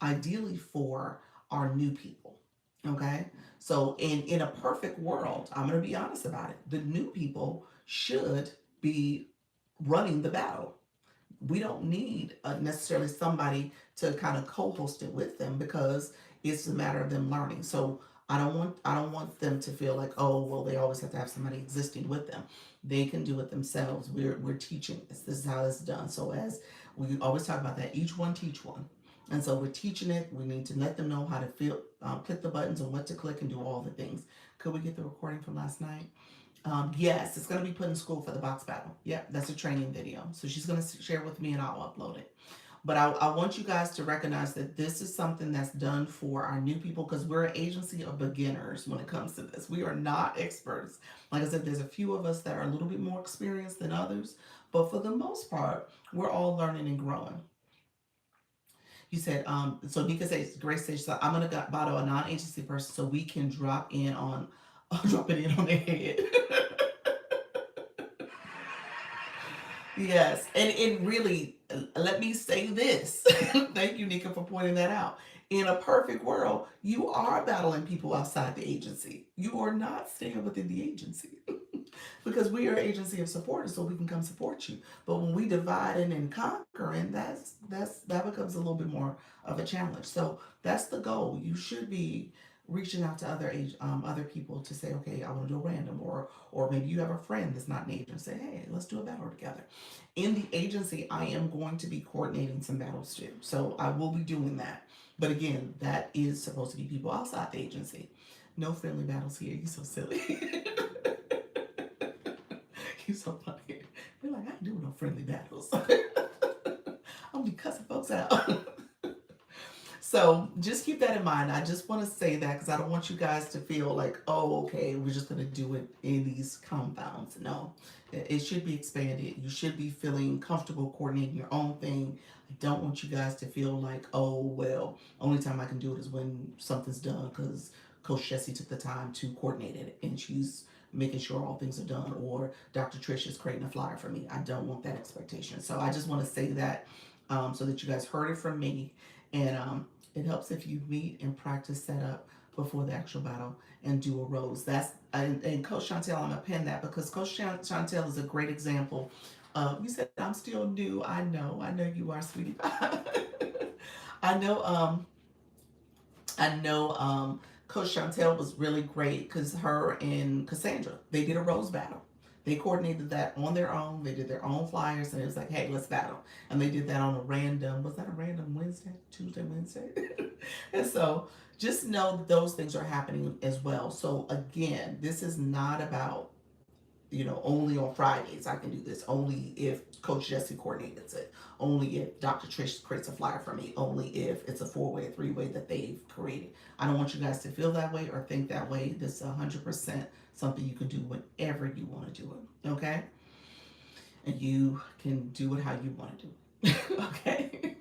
ideally for our new people. Okay, so in a perfect world, I'm going to be honest about it. The new people should be running the battle. We don't need necessarily somebody to kind of co-host it with them because it's a matter of them learning. So I don't want them to feel like, oh well, they always have to have somebody existing with them. They can do it themselves. We're teaching this. This is how this is done. So as we always talk about that, each one teach one. And so we're teaching it. We need to let them know how to feel, click the buttons and what to click and do all the things. Could we get the recording from last night? Yes, it's going to be put in school for the box battle. Yep, that's a training video. So she's going to share with me and I'll upload it. But I want you guys to recognize that this is something that's done for our new people because we're an agency of beginners when it comes to this. We are not experts. Like I said, there's a few of us that are a little bit more experienced than others, but for the most part, we're all learning and growing. You said, so Nika says, Grace says, so I'm gonna bottle a non-agency person so we can drop in on, drop it in on their head. Yes, and it really, let me say this. Thank you, Nika, for pointing that out. In a perfect world, you are battling people outside the agency. You are not staying within the agency. Because we are an agency of supporters, so we can come support you. But when we dividing and conquering, that becomes a little bit more of a challenge. So that's the goal. You should be reaching out to other people to say, okay, I want to do a random, or maybe you have a friend that's not an agent. Say, hey, let's do a battle together. In the agency, I am going to be coordinating some battles too, so I will be doing that. But again, that is supposed to be people outside the agency. No friendly battles here. You so silly. You so funny. We're like, I ain't doing no friendly battles. I'm be cussing folks out. So just keep that in mind. I just want to say that because I don't want you guys to feel like, oh, okay, we're just going to do it in these compounds. No, it should be expanded. You should be feeling comfortable coordinating your own thing. I don't want you guys to feel like, oh, well, only time I can do it is when something's done because Coach Jessie took the time to coordinate it and she's making sure all things are done, or Dr. Trish is creating a flyer for me. I don't want that expectation. So I just want to say that so that you guys heard it from me. And it helps if you meet and practice setup before the actual battle and do a rose. And Coach Chantel, I'm gonna pin that because Coach Chantel is a great example. You said I'm still new. I know you are, sweetie pie. I know. I know. Coach Chantel was really great because her and Cassandra they did a rose battle. They coordinated that on their own. They did their own flyers, and it was like, hey, let's battle. And they did that on a random. Was that a random Wednesday, Tuesday, Wednesday? And so just know that those things are happening as well. So again, this is not about only on Fridays I can do this. Only if Coach Jesse coordinates it. Only if Dr. Trish creates a flyer for me. Only if it's a 4-way, a 3-way that they've created. I don't want you guys to feel that way or think that way. This is 100% something you can do whenever you want to do it. Okay? And you can do it how you want to do it. Okay?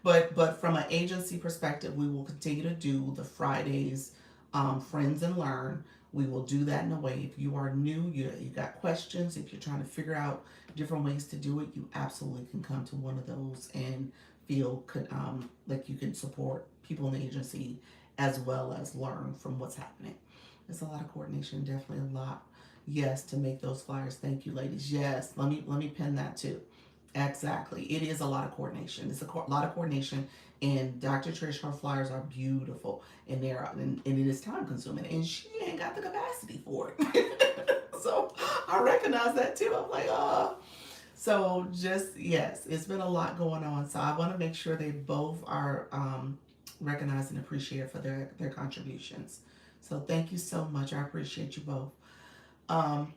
But from an agency perspective, we will continue to do the Fridays, Friends and Learn. We will do that in a way. If you are new, you got questions, if you're trying to figure out different ways to do it, you absolutely can come to one of those and feel like you can support people in the agency as well as learn from what's happening. It's a lot of coordination, definitely a lot. Yes, to make those flyers. Thank you, ladies. Yes, let me pin that too. Exactly. It is a lot of coordination. It's a lot of coordination. And Dr. Trish, her flyers are beautiful. And it is time consuming. And she ain't got the capacity for it. So I recognize that too. I'm like, So just, yes, it's been a lot going on. So I want to make sure they both are recognized and appreciated for their contributions. So thank you so much. I appreciate you both. Um,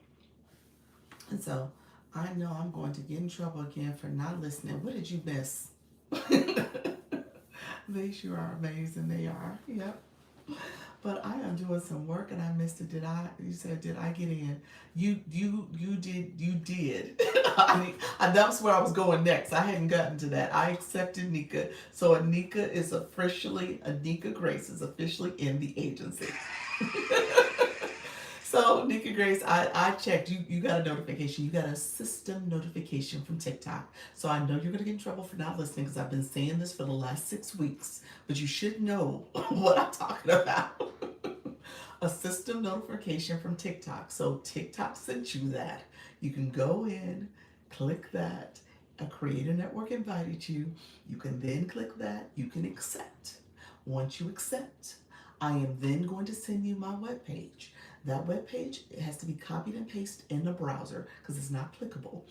and so I know I'm going to get in trouble again for not listening. What did you miss? They sure are amazing. They are. Yep. But I am doing some work and I missed it. Did I? You said, did I get in? You did. That's where I was going next. I hadn't gotten to that. I accepted Nika. So Anika Grace is officially in the agency. So, Nikki Grace, I checked. You got a notification. You got a system notification from TikTok. So I know you're going to get in trouble for not listening because I've been saying this for the last 6 weeks. But you should know what I'm talking about. A system notification from TikTok. So TikTok sent you that. You can go in, click that. A creator network invited you. You can then click that. You can accept. Once you accept, I am then going to send you my webpage. That webpage has to be copied and pasted in the browser because it's not clickable.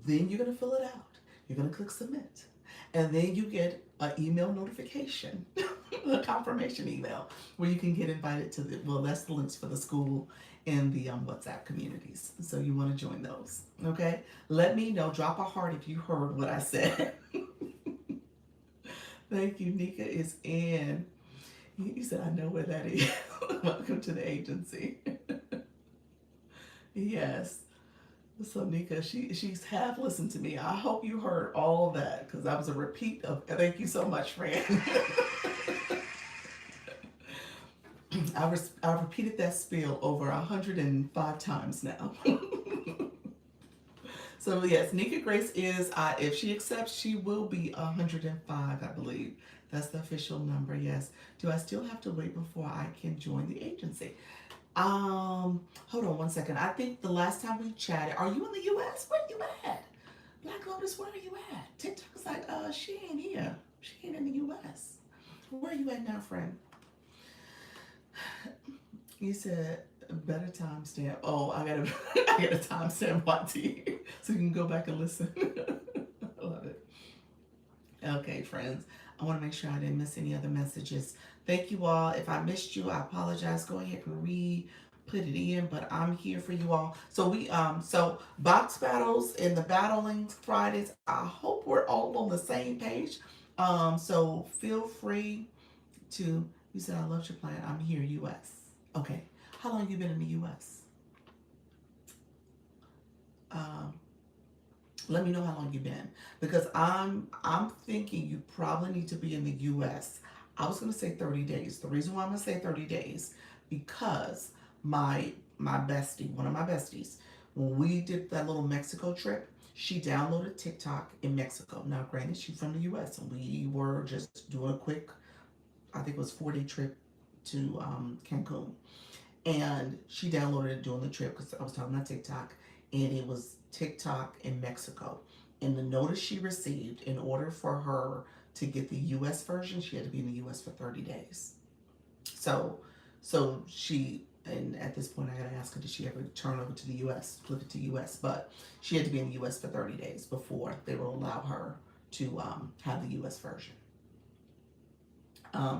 Then you're going to fill it out. You're going to click submit. And then you get an email notification, a confirmation email, where you can get invited to the, well, that's the links for the school and the WhatsApp communities. So you want to join those. Okay? Let me know. Drop a heart if you heard what I said. Thank you. Nika is in. You said, I know where that is. Welcome to the agency. Yes. So Nika, she's half listened to me. I hope you heard all of that because that was a repeat of. Thank you so much, friend. I repeated that spiel over 105 times now. So yes, Nika Grace is. If she accepts, she will be 105, I believe. That's the official number. Yes. Do I still have to wait before I can join the agency? Hold on one second. I think the last time we chatted, are you in the US? Where you at? Black Lotus, where are you at? TikTok's like, she ain't here. She ain't in the US. Where are you at now, friend? You said better timestamp. Oh, I gotta timestamp YT so you can go back and listen. I love it. Okay, friends. I want to make sure I didn't miss any other messages. Thank you all. If I missed you, I apologize. Go ahead and put it in, but I'm here for you all. So so box battles and the battling Fridays. I hope we're all on the same page. So feel free to. You said I loved your plan. I'm here, U.S. Okay. How long have you been in the U.S.? Um, Let me know how long you've been because I'm thinking you probably need to be in the US. I was gonna say 30 days. The reason why I'm gonna say 30 days because my bestie, one of my besties, when we did that little Mexico trip, she downloaded TikTok in Mexico. Now granted she's from the US and we were just doing a quick, I think it was 4-day trip to Cancun. And she downloaded it during the trip because I was talking about TikTok, and it was TikTok in Mexico. And the notice she received, in order for her to get the U.S. version, she had to be in the U.S. for 30 days. So, so she, and at this point, I gotta ask her, did she ever turn over to the U.S., flip it to U.S.? But she had to be in the U.S. for 30 days before they will allow her to have the U.S. version.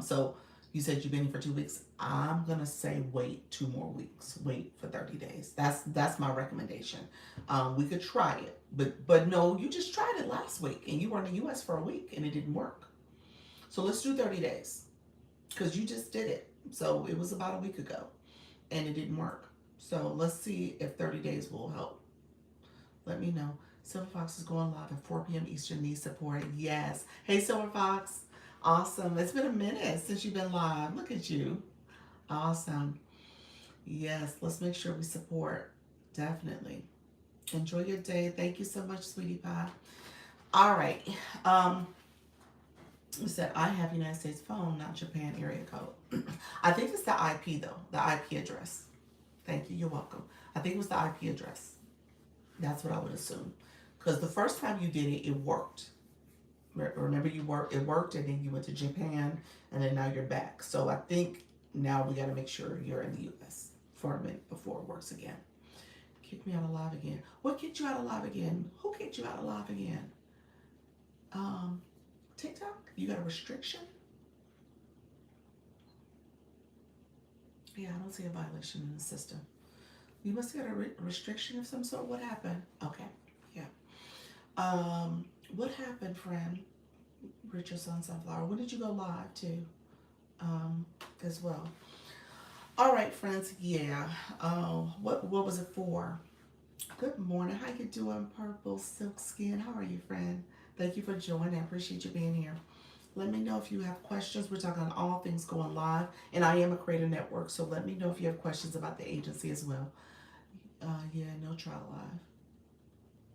So you said you've been here for 2 weeks. I'm gonna say wait 2 more weeks. Wait for 30 days. That's my recommendation. We could try it, but no, you just tried it last week and you were in the U.S. for a week and it didn't work. So let's do 30 days because you just did it. So it was about a week ago and it didn't work. So let's see if 30 days will help. Let me know. Silver Fox is going live at 4 p.m. Eastern. Need support. Yes. Hey, Silver Fox. Awesome. It's been a minute since you've been live. Look at you. Awesome. Yes. Let's make sure we support. Definitely. Enjoy your day. Thank you so much, sweetie pie. All right. You said I have United States phone, not Japan area code. I think it's the IP though. The IP address. Thank you. You're welcome. I think it was the IP address. That's what I would assume. Because the first time you did it, it worked. Remember, it worked, and then you went to Japan, and then now you're back. So I think now we got to make sure you're in the U.S. for a minute before it works again. Kick me out of live again. What kicked you out of live again? Who kicked you out of live again? TikTok? You got a restriction? Yeah, I don't see a violation in the system. You must have got a restriction of some sort. What happened? Okay, yeah. What happened, friend? Richard Sun Sunflower. When did you go live too? As well. All right, friends. Yeah. What was it for? Good morning. How you doing, Purple Silk Skin? How are you, friend? Thank you for joining. I appreciate you being here. Let me know if you have questions. We're talking all things going live, and I am a creator network, so let me know if you have questions about the agency as well. Yeah, no trial live.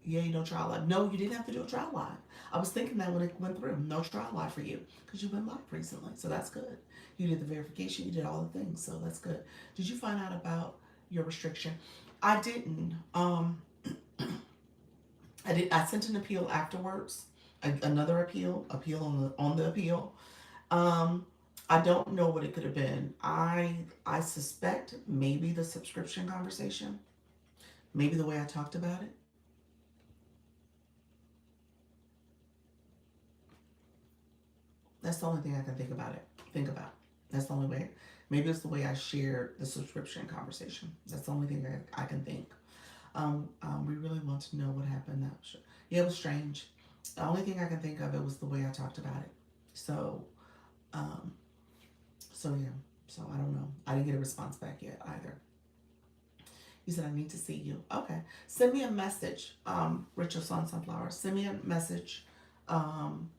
Yay, no trial live. No, you didn't have to do a trial live. I was thinking that when it went through. No trial live for you because you went live recently. So that's good. You did the verification. You did all the things. So that's good. Did you find out about your restriction? I didn't. I sent an appeal afterwards. Another appeal on the appeal. Um, I don't know what it could have been. I suspect maybe the subscription conversation, maybe the way I talked about it. That's the only thing I can think about it. Think about. That's the only way. Maybe it's the way I shared the subscription conversation. That's the only thing I can think. We really want to know what happened. That was, yeah, it was strange. The only thing I can think of it was the way I talked about it. So, um, so yeah. So I don't know. I didn't get a response back yet either. You said I need to see you. Okay. Send me a message, Richard Sun Sunflower. Send me a message, um,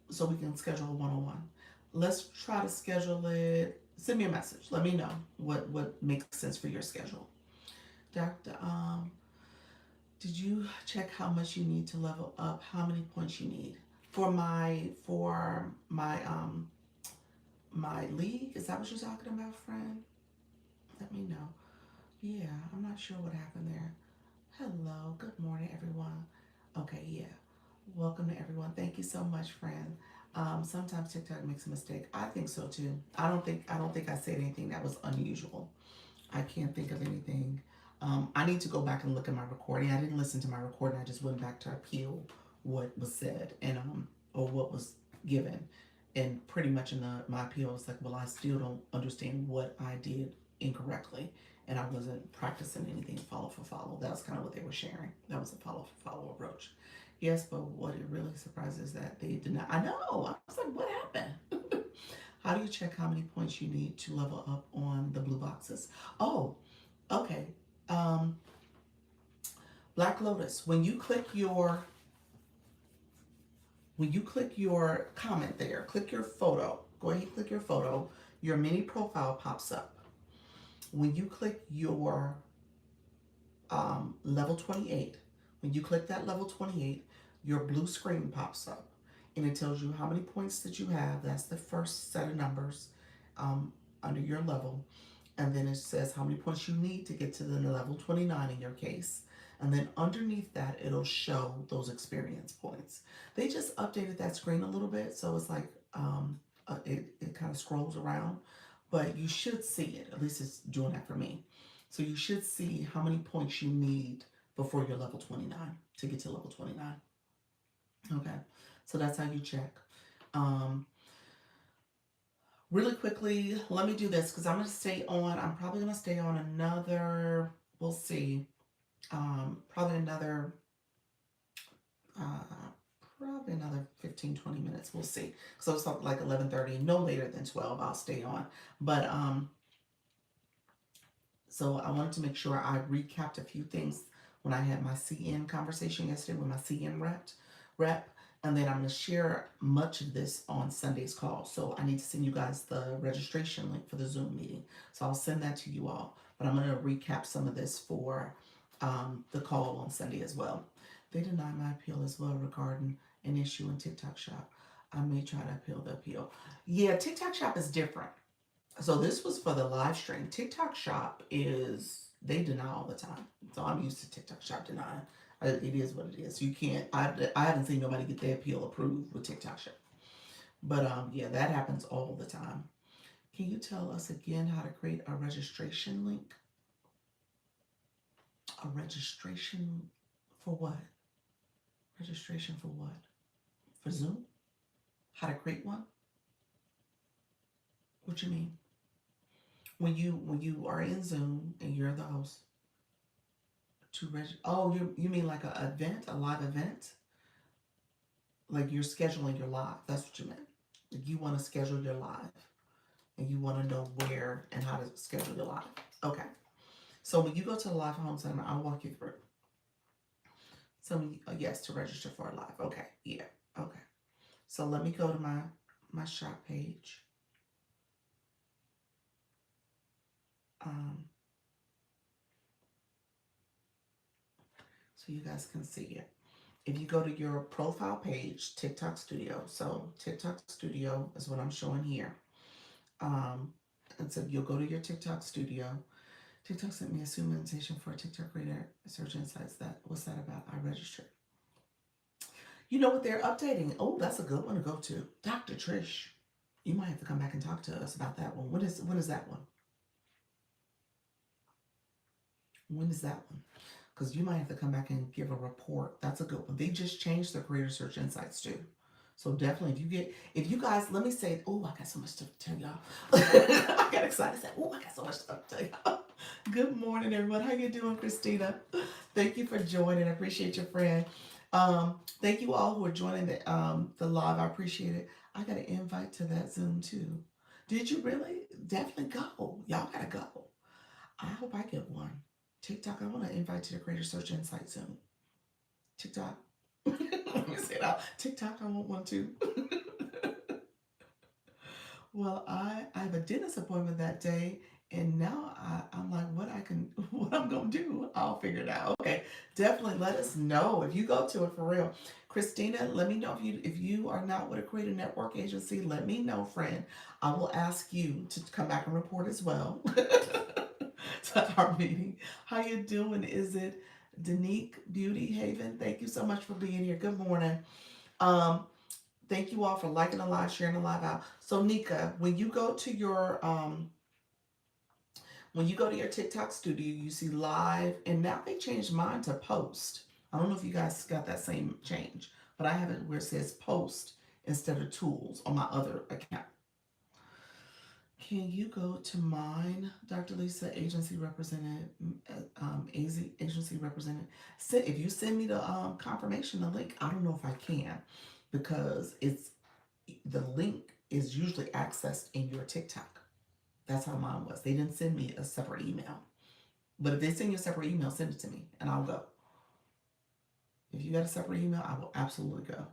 so we can schedule a one-on-one. Let's try to schedule it. Send me a message. Let me know what makes sense for your schedule. Doctor, did you check how much you need to level up? How many points you need for my league? Is that what you're talking about, friend? Let me know. Yeah, I'm not sure what happened there. Hello, good morning, everyone. Okay, yeah. Welcome to everyone. Thank you so much, friend. Sometimes TikTok makes a mistake. I think so too. I don't think I said anything that was unusual. I can't think of anything. I need to go back and look at my recording. I didn't listen to my recording. I just went back to appeal what was said and or what was given. And pretty much in my appeal was like, well, I still don't understand what I did incorrectly, and I wasn't practicing anything follow for follow. That was kind of what they were sharing. That was a follow for follow approach. Yes, but what it really surprises is that they did not. I know. I was like, what happened? How do you check how many points you need to level up on the blue boxes? Oh, okay. Um, Black Lotus, when you click your comment there, click your photo. Go ahead and click your photo. Your mini profile pops up. When you click your level 28, when you click that level 28, your blue screen pops up and it tells you how many points that you have. That's the first set of numbers um, under your level. And then it says how many points you need to get to the level 29 in your case. And then underneath that, it'll show those experience points. They just updated that screen a little bit, so it's like it kind of scrolls around, but you should see it. At least it's doing that for me. So you should see how many points you need before you're level 29 to get to level 29. Okay, so that's how you check. Um, Really quickly, let me do this because I'm going to stay on. I'm probably going to stay on another, we'll see, probably another, uh, probably another 15, 20 minutes. We'll see. So it's like 11:30, no later than 12. I'll stay on. But so I wanted to make sure I recapped a few things when I had my CN conversation yesterday with my CN rep. And then I'm going to share much of this on Sunday's call. So I need to send you guys the registration link for the Zoom meeting. So I'll send that to you all. But I'm going to recap some of this for the call on Sunday as well. They denied my appeal as well regarding an issue in TikTok Shop. I may try to appeal the appeal. Yeah, TikTok Shop is different. So this was for the live stream. TikTok Shop is they deny all the time. So I'm used to TikTok Shop denying. It is what it is. You can't. I haven't seen nobody get their appeal approved with TikTok Shop. But yeah, that happens all the time. Can you tell us again how to create a registration link? A registration for what? Registration for what? For Zoom? How to create one? What you mean? When you are in Zoom and you're the host to register. Oh, you mean like a event, a live event? Like you're scheduling your live. That's what you meant. Like you want to schedule your live and you want to know where and how to schedule your live. Okay. So when you go to the live home center, I'll walk you through. So yes, to register for a live. Okay. Yeah. Okay. So let me go to my shop page. Um, so you guys can see it. If you go to your profile page, TikTok Studio. So TikTok Studio is what I'm showing here. Um, and so you'll go to your TikTok Studio. TikTok sent me a Zoom invitation for a TikTok creator search insights. What's that about? I registered. You know what they're updating? Oh, that's a good one to go to. Dr. Trish. You might have to come back and talk to us about that one. When is that one? When is that one? Because you might have to come back and give a report. That's a good one. They just changed their Creator Search Insights too. So definitely, if you guys, let me say, oh, I got so much stuff to tell y'all. I got excited. Said, oh, I got so much stuff to tell y'all. Good morning, everyone. How you doing, Christina? Thank you for joining. I appreciate your friend. Thank you all who are joining the live. I appreciate it. I got an invite to that Zoom too. Did you really? Definitely go. Y'all gotta go. I hope I get one. TikTok, I want to invite to the Creator Search Insight Zoom. TikTok. Let me say it out. TikTok, I want one too. Well, I have a dentist appointment that day, and now I'm like, what I'm gonna do? I'll figure it out. Okay, definitely let us know if you go to it for real. Christina, let me know if you are not with a Creator Network agency. Let me know, friend. I will ask you to come back and report as well to our meeting. How you doing? Is it Danique Beauty Haven? Thank you so much for being here. Good morning. Um, Thank you all for liking the live, sharing the live out. So Nika, when you go to your TikTok studio, you see live, and now they changed mine to post. I don't know if you guys got that same change, but I have it where it says post instead of tools on my other account. Can you go to mine, Dr. Lisa, agency representative, agency representative? If you send me the confirmation, the link, I don't know if I can, because the link is usually accessed in your TikTok. That's how mine was. They didn't send me a separate email. But if they send you a separate email, send it to me and I'll go. If you got a separate email, I will absolutely go.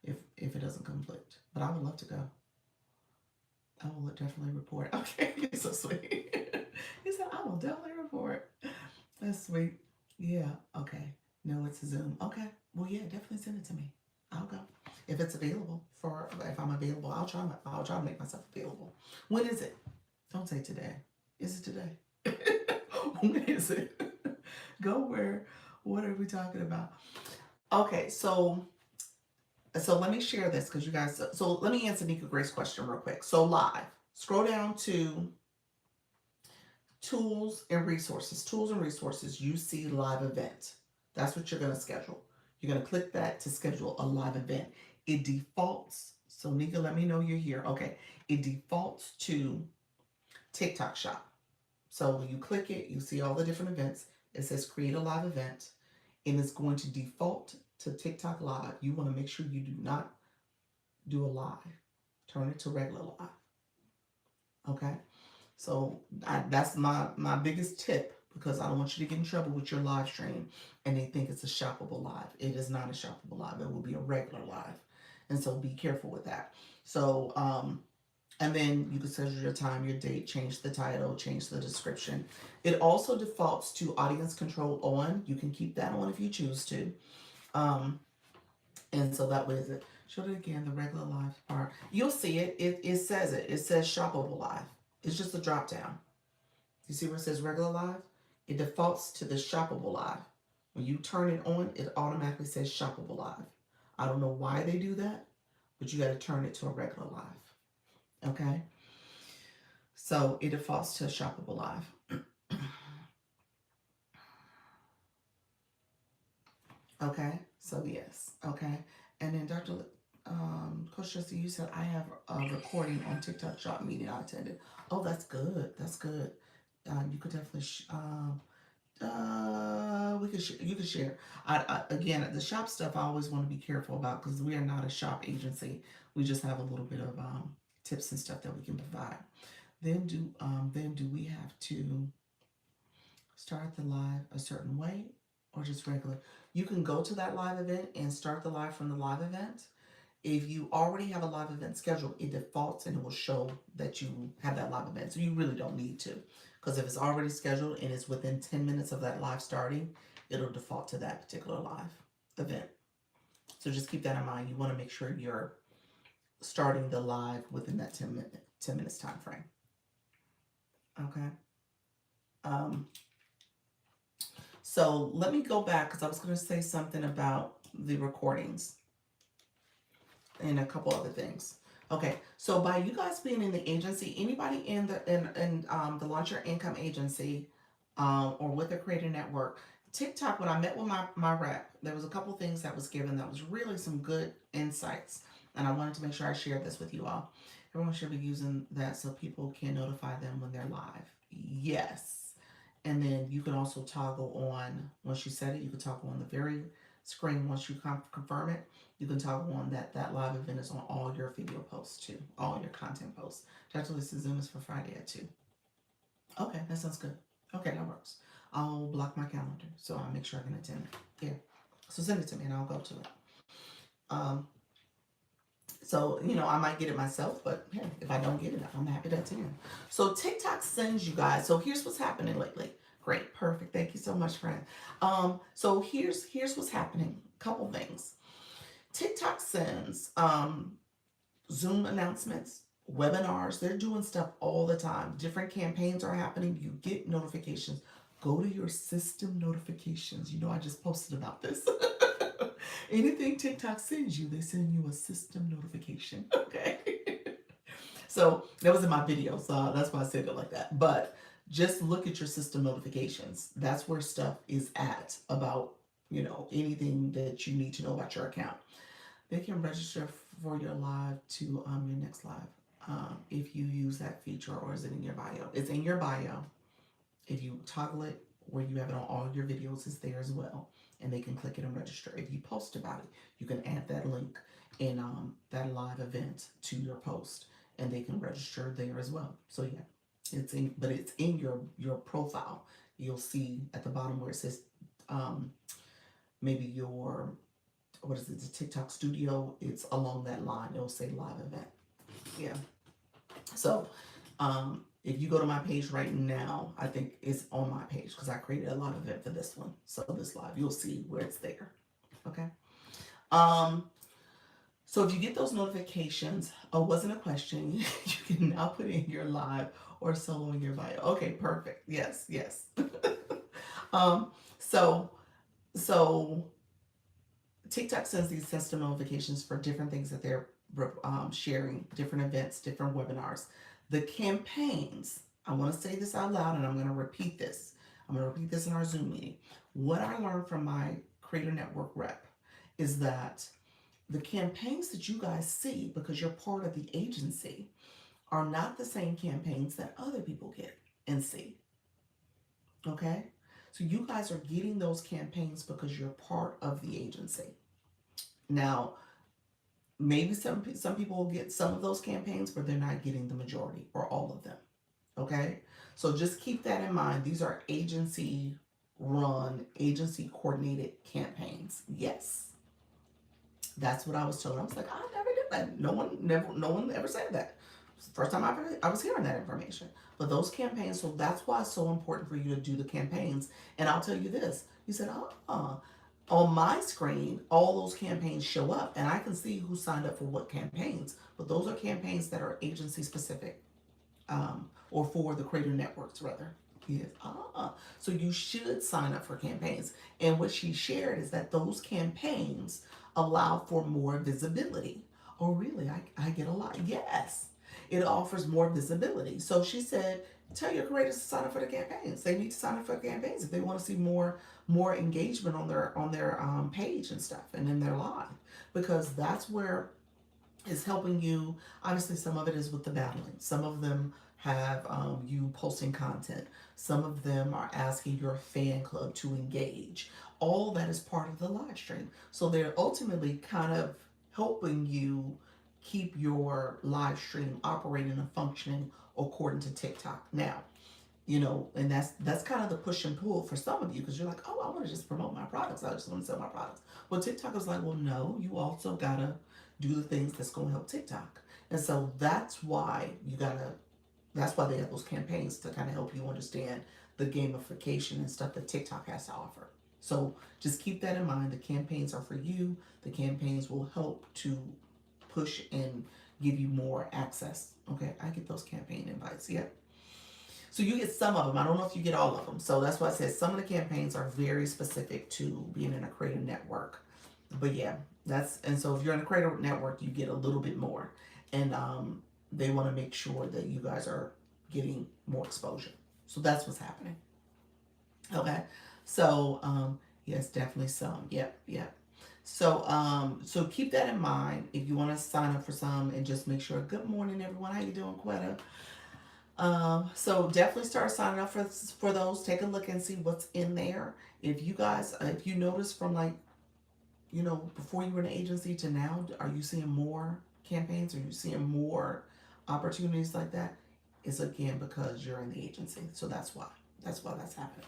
If it doesn't conflict. But I would love to go. I will definitely report. Okay, you're so sweet. He said, I will definitely report. That's sweet. Yeah, okay. No, it's a Zoom. Okay. Well, yeah, definitely send it to me. I'll go. If it's available if I'm available, I'll try to make myself available. When is it? Don't say today. Is it today? When is it? Go where? What are we talking about? Okay, so let me share this because you guys. So let me answer Nika Grace's question real quick. So live. Scroll down to tools and resources. Tools and resources. You see live event. That's what you're gonna schedule. You're gonna click that to schedule a live event. It defaults. So Nika, let me know you're here. Okay. It defaults to TikTok Shop. So when you click it, you see all the different events. It says create a live event, and it's going to default to TikTok Live. You want to make sure you do not do a live. Turn it to regular live. Okay? So that's my biggest tip, because I don't want you to get in trouble with your live stream and they think it's a shoppable live. It is not a shoppable live. It will be a regular live. And so be careful with that. So and then you can schedule your time, your date, change the title, change the description. It also defaults to audience control on. You can keep that on if you choose to. Um, and so that way is it. Show it again, the regular live part. You'll see it. It says it. It says shoppable live. It's just a drop down. You see where it says regular live? It defaults to the shoppable live. When you turn it on, it automatically says shoppable live. I don't know why they do that, but you got to turn it to a regular live. Okay? So it defaults to shoppable live. Okay, so yes, okay. And then Coach Jesse, you said I have a recording on TikTok shop meeting I attended. Oh, that's good. That's good. You could definitely, you could share. Again, the shop stuff I always want to be careful about because we are not a shop agency. We just have a little bit of tips and stuff that we can provide. Then do we have to start the live a certain way or just regular? You can go to that live event and start the live from the live event. If you already have a live event scheduled, it defaults and it will show that you have that live event. So you really don't need to. Because if it's already scheduled and it's within 10 minutes of that live starting, it'll default to that particular live event. So just keep that in mind. You want to make sure you're starting the live within that 10 minutes time frame. Okay. Um, So let me go back because I was going to say something about the recordings and a couple other things. Okay, so by you guys being in the agency, anybody in the Launch Your Income agency, or with the Creator Network, TikTok. When I met with my rep, there was a couple things that was given that was really some good insights, and I wanted to make sure I shared this with you all. Everyone should be using that so people can notify them when they're live. Yes, and then you can also toggle on once you set it. You can toggle on the very screen once you confirm it. You can toggle on that live event is on all your video posts too, all your content posts. Dr. Lisa Zoom is for Friday at 2. Okay, that sounds good. Okay, that works. I'll block my calendar so I'll make sure I can attend. Yeah. So send it to me and I'll go to it. Um, so, I might get it myself, but hey, if I don't get it, I'm happy to attend. So TikTok sends you guys. So here's what's happening lately. Great, perfect. Thank you so much, friend. So here's what's happening. Couple things. TikTok sends Zoom announcements, webinars. They're doing stuff all the time. Different campaigns are happening. You get notifications. Go to your system notifications. I just posted about this. Anything TikTok sends you, they send you a system notification. Okay. So that was in my video. So that's why I said it like that. But just look at your system notifications. That's where stuff is at about, anything that you need to know about your account. They can register for your live to your next live if you use that feature, or is it in your bio? It's in your bio. If you toggle it where you have it on all your videos, it's there as well, and they can click it and register. If you post about it, you can add that link in that live event to your post, and they can register there as well. So yeah, it's in your profile. You'll see at the bottom where it says maybe your, what is it, the TikTok studio. It's along that line. It'll say live event. Yeah. So if you go to my page right now, I think it's on my page because I created a live event for this one. So this live, you'll see where it's there. Okay. Um, so if you get those notifications, wasn't a question. You can now put in your live or solo in your bio. Okay, perfect. Yes, yes. um, so so TikTok sends these system notifications for different things that they're sharing, different events, different webinars. The campaigns, I want to say this out loud and I'm going to repeat this. I'm going to repeat this in our Zoom meeting. What I learned from my Creator Network rep is that the campaigns that you guys see, because you're part of the agency, are not the same campaigns that other people get and see. Okay? So you guys are getting those campaigns because you're part of the agency. Now, maybe some people will get some of those campaigns, but they're not getting the majority or all of them. Okay, so just keep that in mind. These are agency run, agency coordinated campaigns. Yes, that's what I was told. I was like, I never did that. No one ever said that. It's the first time I was hearing that information. But those campaigns, so that's why it's so important for you to do the campaigns. And I'll tell you this. You said, on my screen, all those campaigns show up, and I can see who signed up for what campaigns. But those are campaigns that are agency specific, or for the creator networks, rather. Yes. So you should sign up for campaigns. And what she shared is that those campaigns allow for more visibility. Oh, really? I get a lot. Yes. It offers more visibility. So she said, tell your creators to sign up for the campaigns. They need to sign up for campaigns if they want to see more engagement on their page and stuff, and in their live, because that's where it's helping you. Obviously, some of it is with the battling. Some of them have you posting content. Some of them are asking your fan club to engage. All that is part of the live stream. So they're ultimately kind of helping you keep your live stream operating and functioning according to TikTok. Now, and that's kind of the push and pull for some of you, because you're like, oh, I want to just promote my products. I just want to sell my products. Well, TikTok is like, well, no, you also gotta do the things that's going to help TikTok. And so that's why they have those campaigns to kind of help you understand the gamification and stuff that TikTok has to offer. So just keep that in mind. The campaigns are for you. The campaigns will help to push and give you more access. Okay, I get those campaign invites. Yeah. So you get some of them. I don't know if you get all of them. So that's why I said some of the campaigns are very specific to being in a creative network. But yeah, And so if you're in the creator network, you get a little bit more, and they want to make sure that you guys are getting more exposure. So that's what's happening. Okay, so yes, definitely some. Yep, yep. So so keep that in mind if you want to sign up for some, and just make sure. Good morning, everyone. How you doing, Quetta? So definitely start signing up for those. Take a look and see what's in there. If you guys, if you notice from like, before you were in an agency to now, are you seeing more campaigns? Are you seeing more opportunities like that? It's again because you're in the agency. So that's why. That's why that's happening.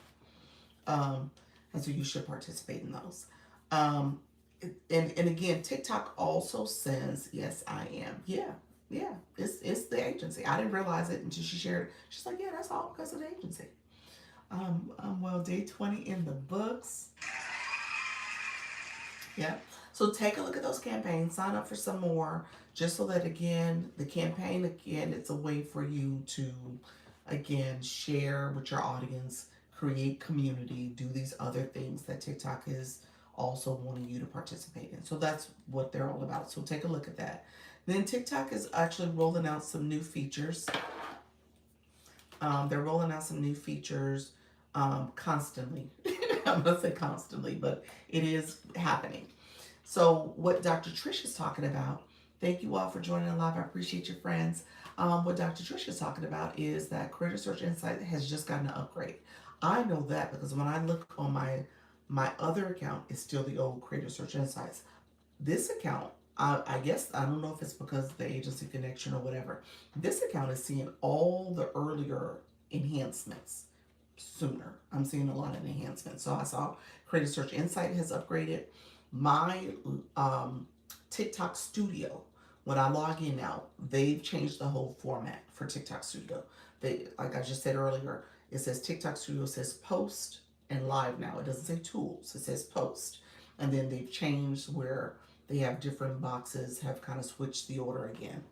Um, and so you should participate in those. Um, and again, TikTok also says, yes, I am. Yeah, yeah, it's the agency. I didn't realize it until she shared. She's like, yeah, that's all because of the agency. Well, day 20 in the books. Yeah. So take a look at those campaigns, sign up for some more, just so that again, the campaign again, it's a way for you to again share with your audience, create community, do these other things that TikTok is also wanting you to participate in. So that's what they're all about. So take a look at that. Then TikTok is actually rolling out some new features. They're rolling out some new features constantly. I'm gonna say constantly, but it is happening. So what Dr. Trish is talking about, thank you all for joining the live. I appreciate your friends. What Dr. Trish is talking about is that Creator Search Insight has just gotten an upgrade. I know that because when I look on my other account, it's still the old Creator Search Insights. This account, I guess, I don't know if it's because of the agency connection or whatever. This account is seeing all the earlier enhancements sooner. I'm seeing a lot of enhancements. So I saw Creative Search Insight has upgraded my TikTok Studio. When I log in now, they've changed the whole format for TikTok Studio. They, like I just said earlier, it says TikTok Studio says post and live now. It doesn't say tools. It says post, and then they've changed where they have different boxes. Have kind of switched the order again.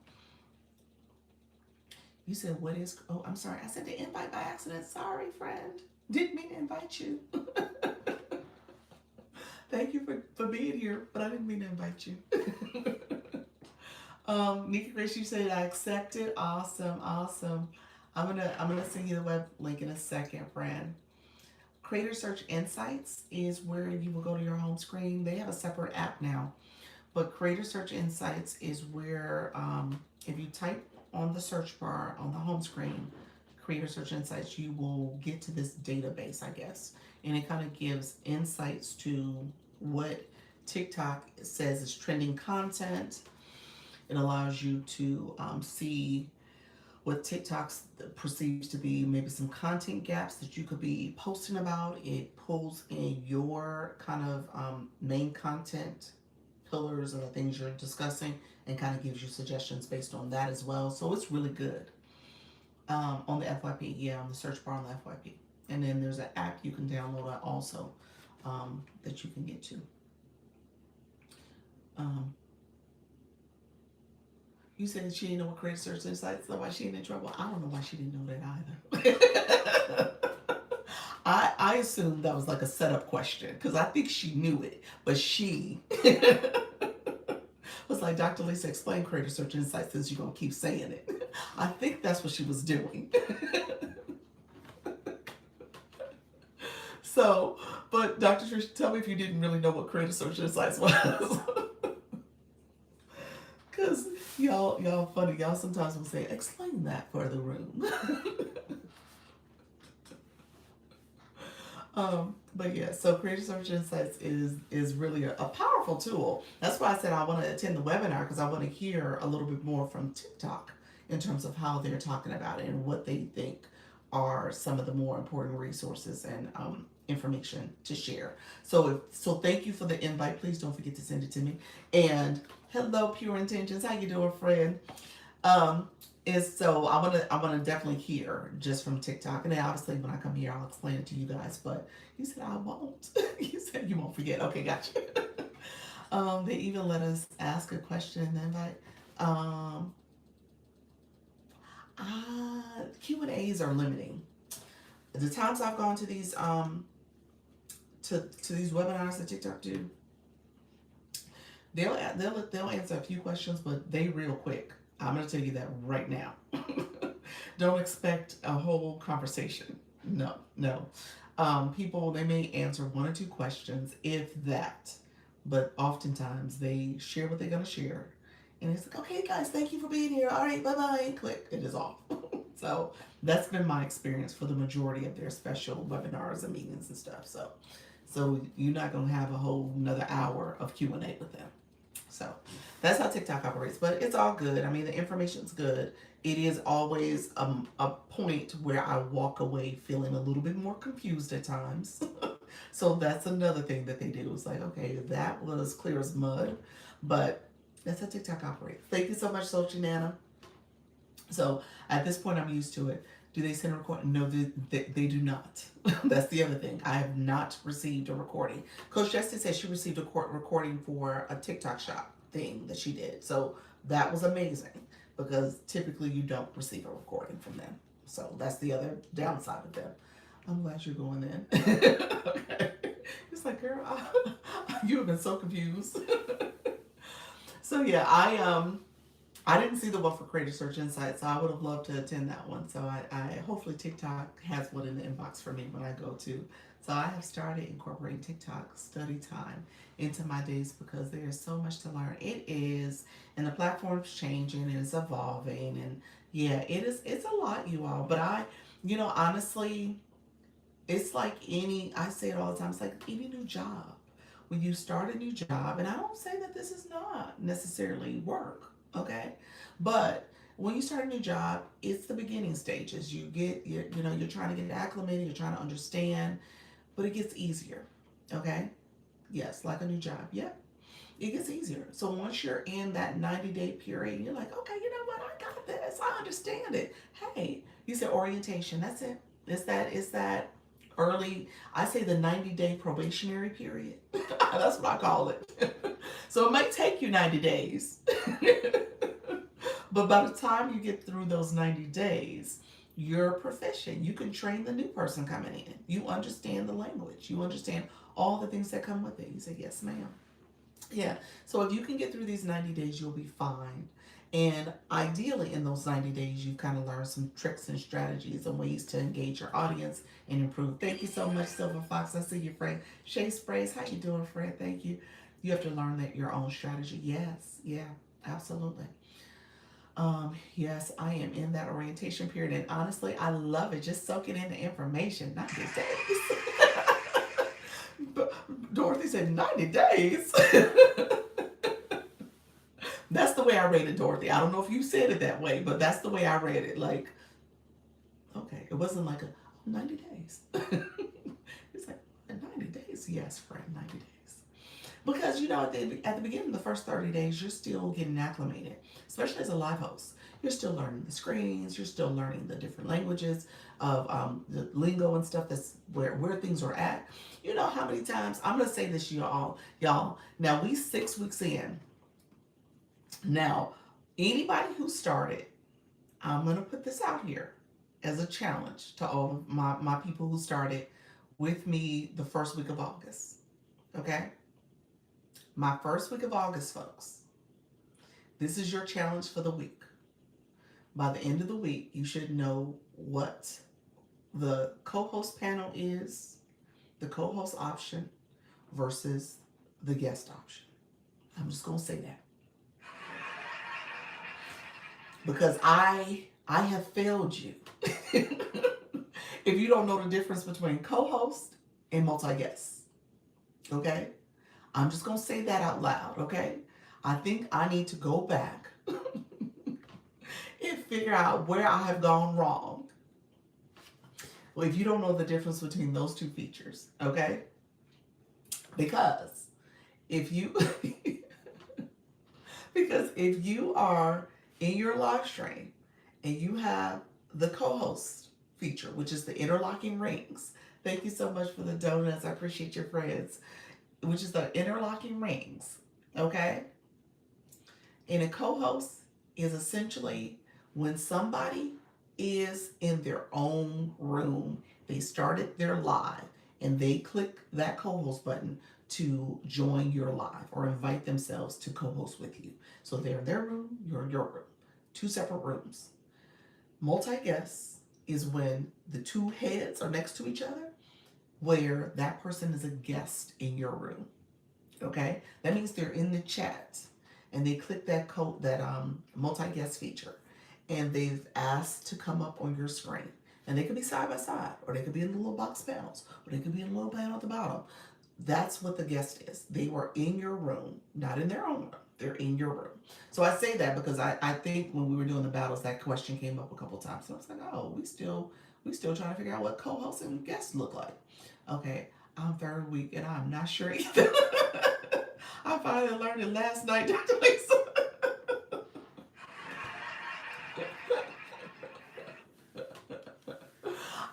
You said, what is, oh, I'm sorry. I said the invite by accident. Sorry, friend. Didn't mean to invite you. Thank you for being here, but I didn't mean to invite you. Nikki Grace, you said I accepted. Awesome, awesome. I'm gonna send you the web link in a second, friend. Creator Search Insights is where you will go to your home screen. They have a separate app now, but Creator Search Insights is where if you type on the search bar on the home screen, Creator Search Insights, you will get to this database, I guess, and it kind of gives insights to what TikTok says is trending content. It allows you to see what TikTok perceives to be maybe some content gaps that you could be posting about. It pulls in your kind of main content pillars and the things you're discussing and kind of gives you suggestions based on that as well. So it's really good. On the FYP, yeah, on the search bar on the FYP. And then there's an app you can download also that you can get to. Um, you said she didn't know what Creative Search Insights, so why she ain't in trouble. I don't know why she didn't know that either. I assumed that was like a setup question because I think she knew it, but she was like, Dr. Lisa, explain Creative Search Insights since you're gonna keep saying it. I think that's what she was doing. So, but Dr. Trish, tell me if you didn't really know what Creative Search Insights was. Cause y'all funny. Y'all sometimes will say, explain that for the room. But yeah, so Creative Search Insights is really a powerful tool. That's why I said I want to attend the webinar because I want to hear a little bit more from TikTok in terms of how they're talking about it and what they think are some of the more important resources and information to share. So thank you for the invite. Please don't forget to send it to me. And hello, Pure Intentions. How you doing, friend? Um, is so I wanna definitely hear just from TikTok, and then obviously when I come here I'll explain it to you guys. But you said I won't. You said you won't forget. Okay, gotcha. They even let us ask a question in the invite. Um, Q&As are limiting. The times I've gone to these to these webinars that TikTok do, They'll answer a few questions, but they real quick. I'm gonna tell you that right now. Don't expect a whole conversation. No, no. People, they may answer one or two questions, if that, but oftentimes they share what they're gonna share, and it's like, okay, guys, thank you for being here. All right, bye bye. Click. It is off. So that's been my experience for the majority of their special webinars and meetings and stuff. So you're not gonna have a whole another hour of Q&A with them. So that's how TikTok operates. But it's all good. I mean, the information's good. It is always a point where I walk away feeling a little bit more confused at times. So that's another thing that they do. It's like, okay, that was clear as mud. But that's how TikTok operates. Thank you so much, Sochi Nana. So at this point, I'm used to it. Do they send a recording? No, they do not. That's the other thing. I have not received a recording. Coach Justin said she received a recording for a TikTok shop thing that she did. So that was amazing because typically you don't receive a recording from them. So that's the other downside of them. I'm glad you're going in. Okay. It's like, girl, you have been so confused. So yeah, I didn't see the one for Creator Search Insights, so I would have loved to attend that one. So I hopefully TikTok has one in the inbox for me when I go to. So I have started incorporating TikTok study time into my days because there is so much to learn. It is, and the platform's changing and it's evolving, and yeah, it is. It's a lot, you all. But honestly, it's like any. I say it all the time. It's like any new job. When you start a new job, and I don't say that this is not necessarily work, okay, but when you start a new job, it's the beginning stages. You're trying to get acclimated, you're trying to understand, but it gets easier, okay. Yes, like a new job. Yep, it gets easier. So once you're in that 90-day period, you're like, okay, you know what, I got this, I understand it. Hey, you said orientation. That's it. It's that early, I say the 90-day probationary period. That's what I call it. So it might take you 90 days. But by the time you get through those 90 days, you're proficient. You can train the new person coming in. You understand the language. You understand all the things that come with it. You say, yes, ma'am. Yeah. So if you can get through these 90 days, you'll be fine. And ideally, in those 90 days, you kind of learn some tricks and strategies and ways to engage your audience and improve. Thank you so much, Silver Fox. I see you, Fred. Shay Sprays, how you doing, Fred? Thank you. You have to learn that your own strategy. Yes. Yeah. Absolutely. Yes, I am in that orientation period, and honestly, I love it. Just soaking in the information. 90 days. But Dorothy said 90 days. That's the way I read it, Dorothy. I don't know if you said it that way, but that's the way I read it. Like, okay, it wasn't like 90 days. It's like 90 days. Yes, Fred, 90 days. Because at the beginning, the first 30 days, you're still getting acclimated, especially as a live host. You're still learning the screens. You're still learning the different languages of the lingo and stuff. That's where things are at. You know how many times I'm gonna say this, y'all. Now we 6 weeks in. Now, anybody who started, I'm gonna put this out here as a challenge to all of my people who started with me the first week of August. Okay, my first week of August, folks. This is your challenge for the week. By the end of the week, you should know what the co-host panel is, the co-host option versus the guest option. I'm just gonna say that because I have failed you. If you don't know the difference between co-host and multi-guest, okay? I'm just gonna say that out loud, okay? I think I need to go back and figure out where I have gone wrong. Well, if you don't know the difference between those two features, okay? Because if you because if you are in your live stream and you have the co-host feature, which is the interlocking rings. Thank you so much for the donuts. I appreciate your friends. Which is the interlocking rings, okay? And a co-host is essentially when somebody is in their own room, they started their live, and they click that co-host button to join your live or invite themselves to co-host with you. So they're in their room, you're in your room. Two separate rooms. Multi guests is when the two heads are next to each other, where that person is a guest in your room. Okay, that means they're in the chat and they click that multi-guest feature and they've asked to come up on your screen, and they could be side by side, or they could be in the little box panels, or they could be in a little panel at the bottom. That's what the guest is. They were in your room, not in their own room. They're in your room. So I say that because I think when we were doing the battles, that question came up a couple times. So I was like, oh, we still trying to figure out what co-hosts and guests look like. Okay, I'm very weak and I'm not sure either. I finally learned it last night, Dr. Lisa.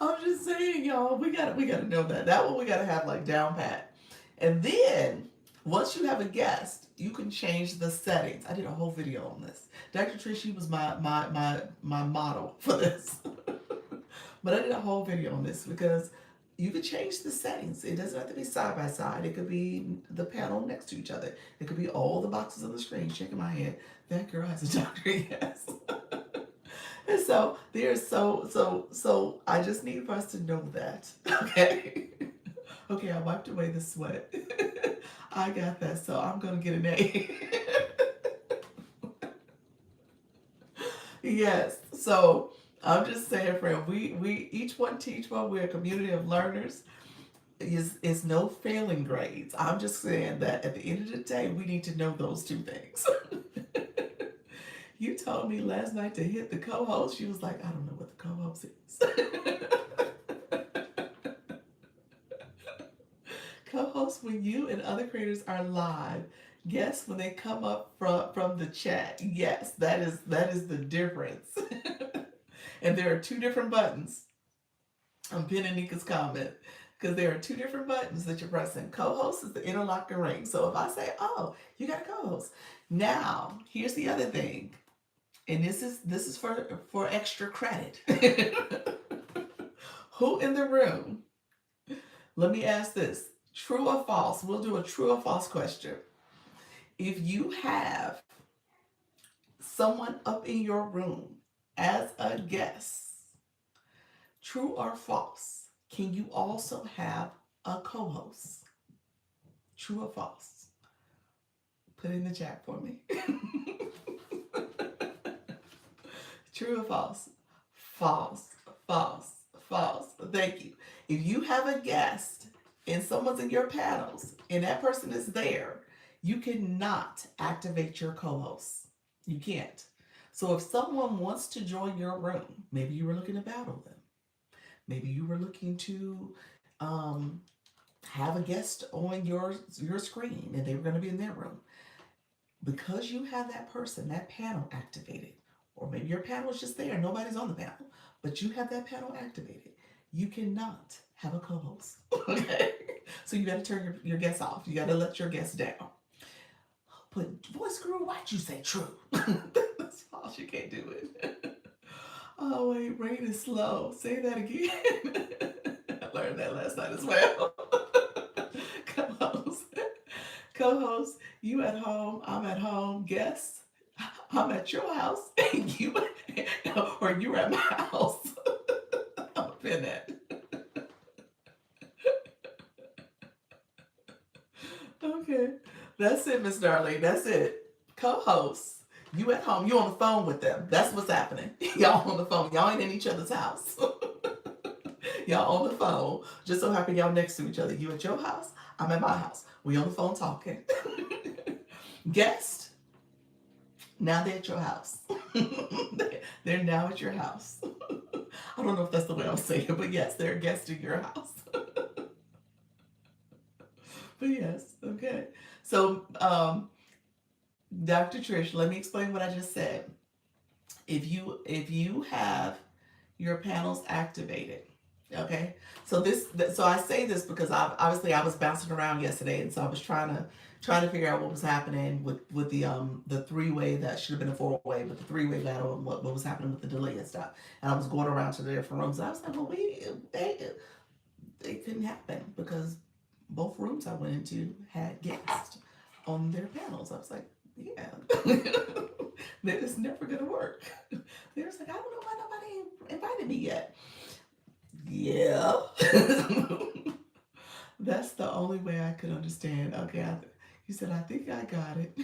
I'm just saying, y'all, we gotta know that. That one we gotta have like down pat. And then once you have a guest, you can change the settings. I did a whole video on this. Dr. Trish, she was my model for this. But I did a whole video on this because you could change the settings. It doesn't have to be side by side. It could be the panel next to each other. It could be all the boxes on the screen. Shaking my head. That girl has a doctor, yes. And so there's so I just need for us to know that. Okay. Okay, I wiped away the sweat. I got that, so I'm gonna get an A. Yes. So I'm just saying, friend, we each one teach one. We're a community of learners. Is no failing grades. I'm just saying that at the end of the day, we need to know those two things. You told me last night to hit the co-host. She was like, I don't know what the co-host is. Co-host when you and other creators are live. Guests when they come up from the chat. Yes, that is the difference. And there are two different buttons. I'm pinning Nika's comment because there are two different buttons that you're pressing. Co-host is the interlocking ring. So if I say, "Oh, you got a co-host," now here's the other thing, and this is for extra credit. Who in the room? Let me ask this: true or false? We'll do a true or false question. If you have someone up in your room as a guest, true or false? Can you also have a co-host? True or false? Put it in the chat for me. True or false? False, false, false. Thank you. If you have a guest and someone's in your panels and that person is there, you cannot activate your co-host. You can't. So if someone wants to join your room, maybe you were looking to battle them. Maybe you were looking to um, have a guest on your screen and they were going to be in their room. Because you have that person, that panel activated, or maybe your panel is just there, nobody's on the panel, but you have that panel activated, you cannot have a co-host. Okay? So you got to turn your guests off. You got to let your guests down. But voice guru, why'd you say true? That's false. You can't do it. Oh wait, rain is slow. Say that again. I learned that last night as well. Co-host, co-host, you at home, I'm at home. Guest, I'm at your house, and you, or you're at my house. I'm gonna pin that. Okay, that's it, Miss Darlene. That's it. Co-host, you at home. You on the phone with them. That's what's happening. Y'all on the phone. Y'all ain't in each other's house. Y'all on the phone. Just so happy y'all next to each other. You at your house, I'm at my house. We on the phone talking. Guest, now they're at your house. They're now at your house. I don't know if that's the way I'm saying it, but yes, they're a guest in your house. But yes, okay. So, Dr. Trish, let me explain what I just said. If you have your panels activated, okay. So I say this because obviously I was bouncing around yesterday, and so I was trying to figure out what was happening with the three way that should have been a four way, but the three-way battle, and what was happening with the delay and stuff. And I was going around to the different rooms, and I was like, well, it couldn't happen because both rooms I went into had guests on their panels. I was like, yeah, that is never gonna work. They was like, I don't know why nobody invited me yet. Yeah. That's the only way I could understand. Okay, you said, I think I got it.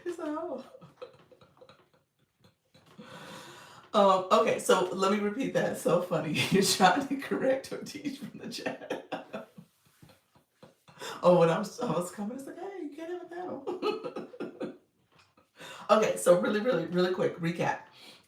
It's like, oh. Okay, so let me repeat that. It's so funny. You're trying to correct or teach from the chat. Oh, when I was coming, it's like, hey, you can't have a panel. Okay, so really quick recap.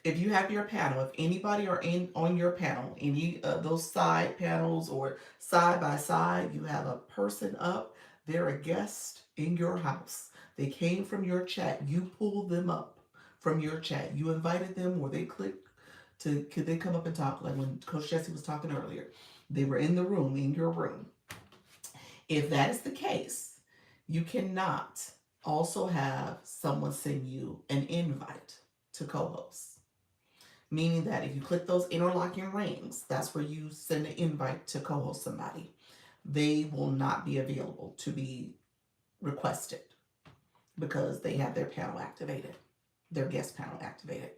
If you have your panel, if anybody are in on your panel, any of those side panels or side by side, you have a person up, they're a guest in your house. They came from your chat. You pulled them up from your chat. You invited them or they clicked to, could they come up and talk? Like when Coach Jesse was talking earlier, they were in the room, in your room. If that is the case, you cannot also have someone send you an invite to co-host. Meaning that if you click those interlocking rings, that's where you send an invite to co-host somebody. They will not be available to be requested because they have their panel activated, their guest panel activated.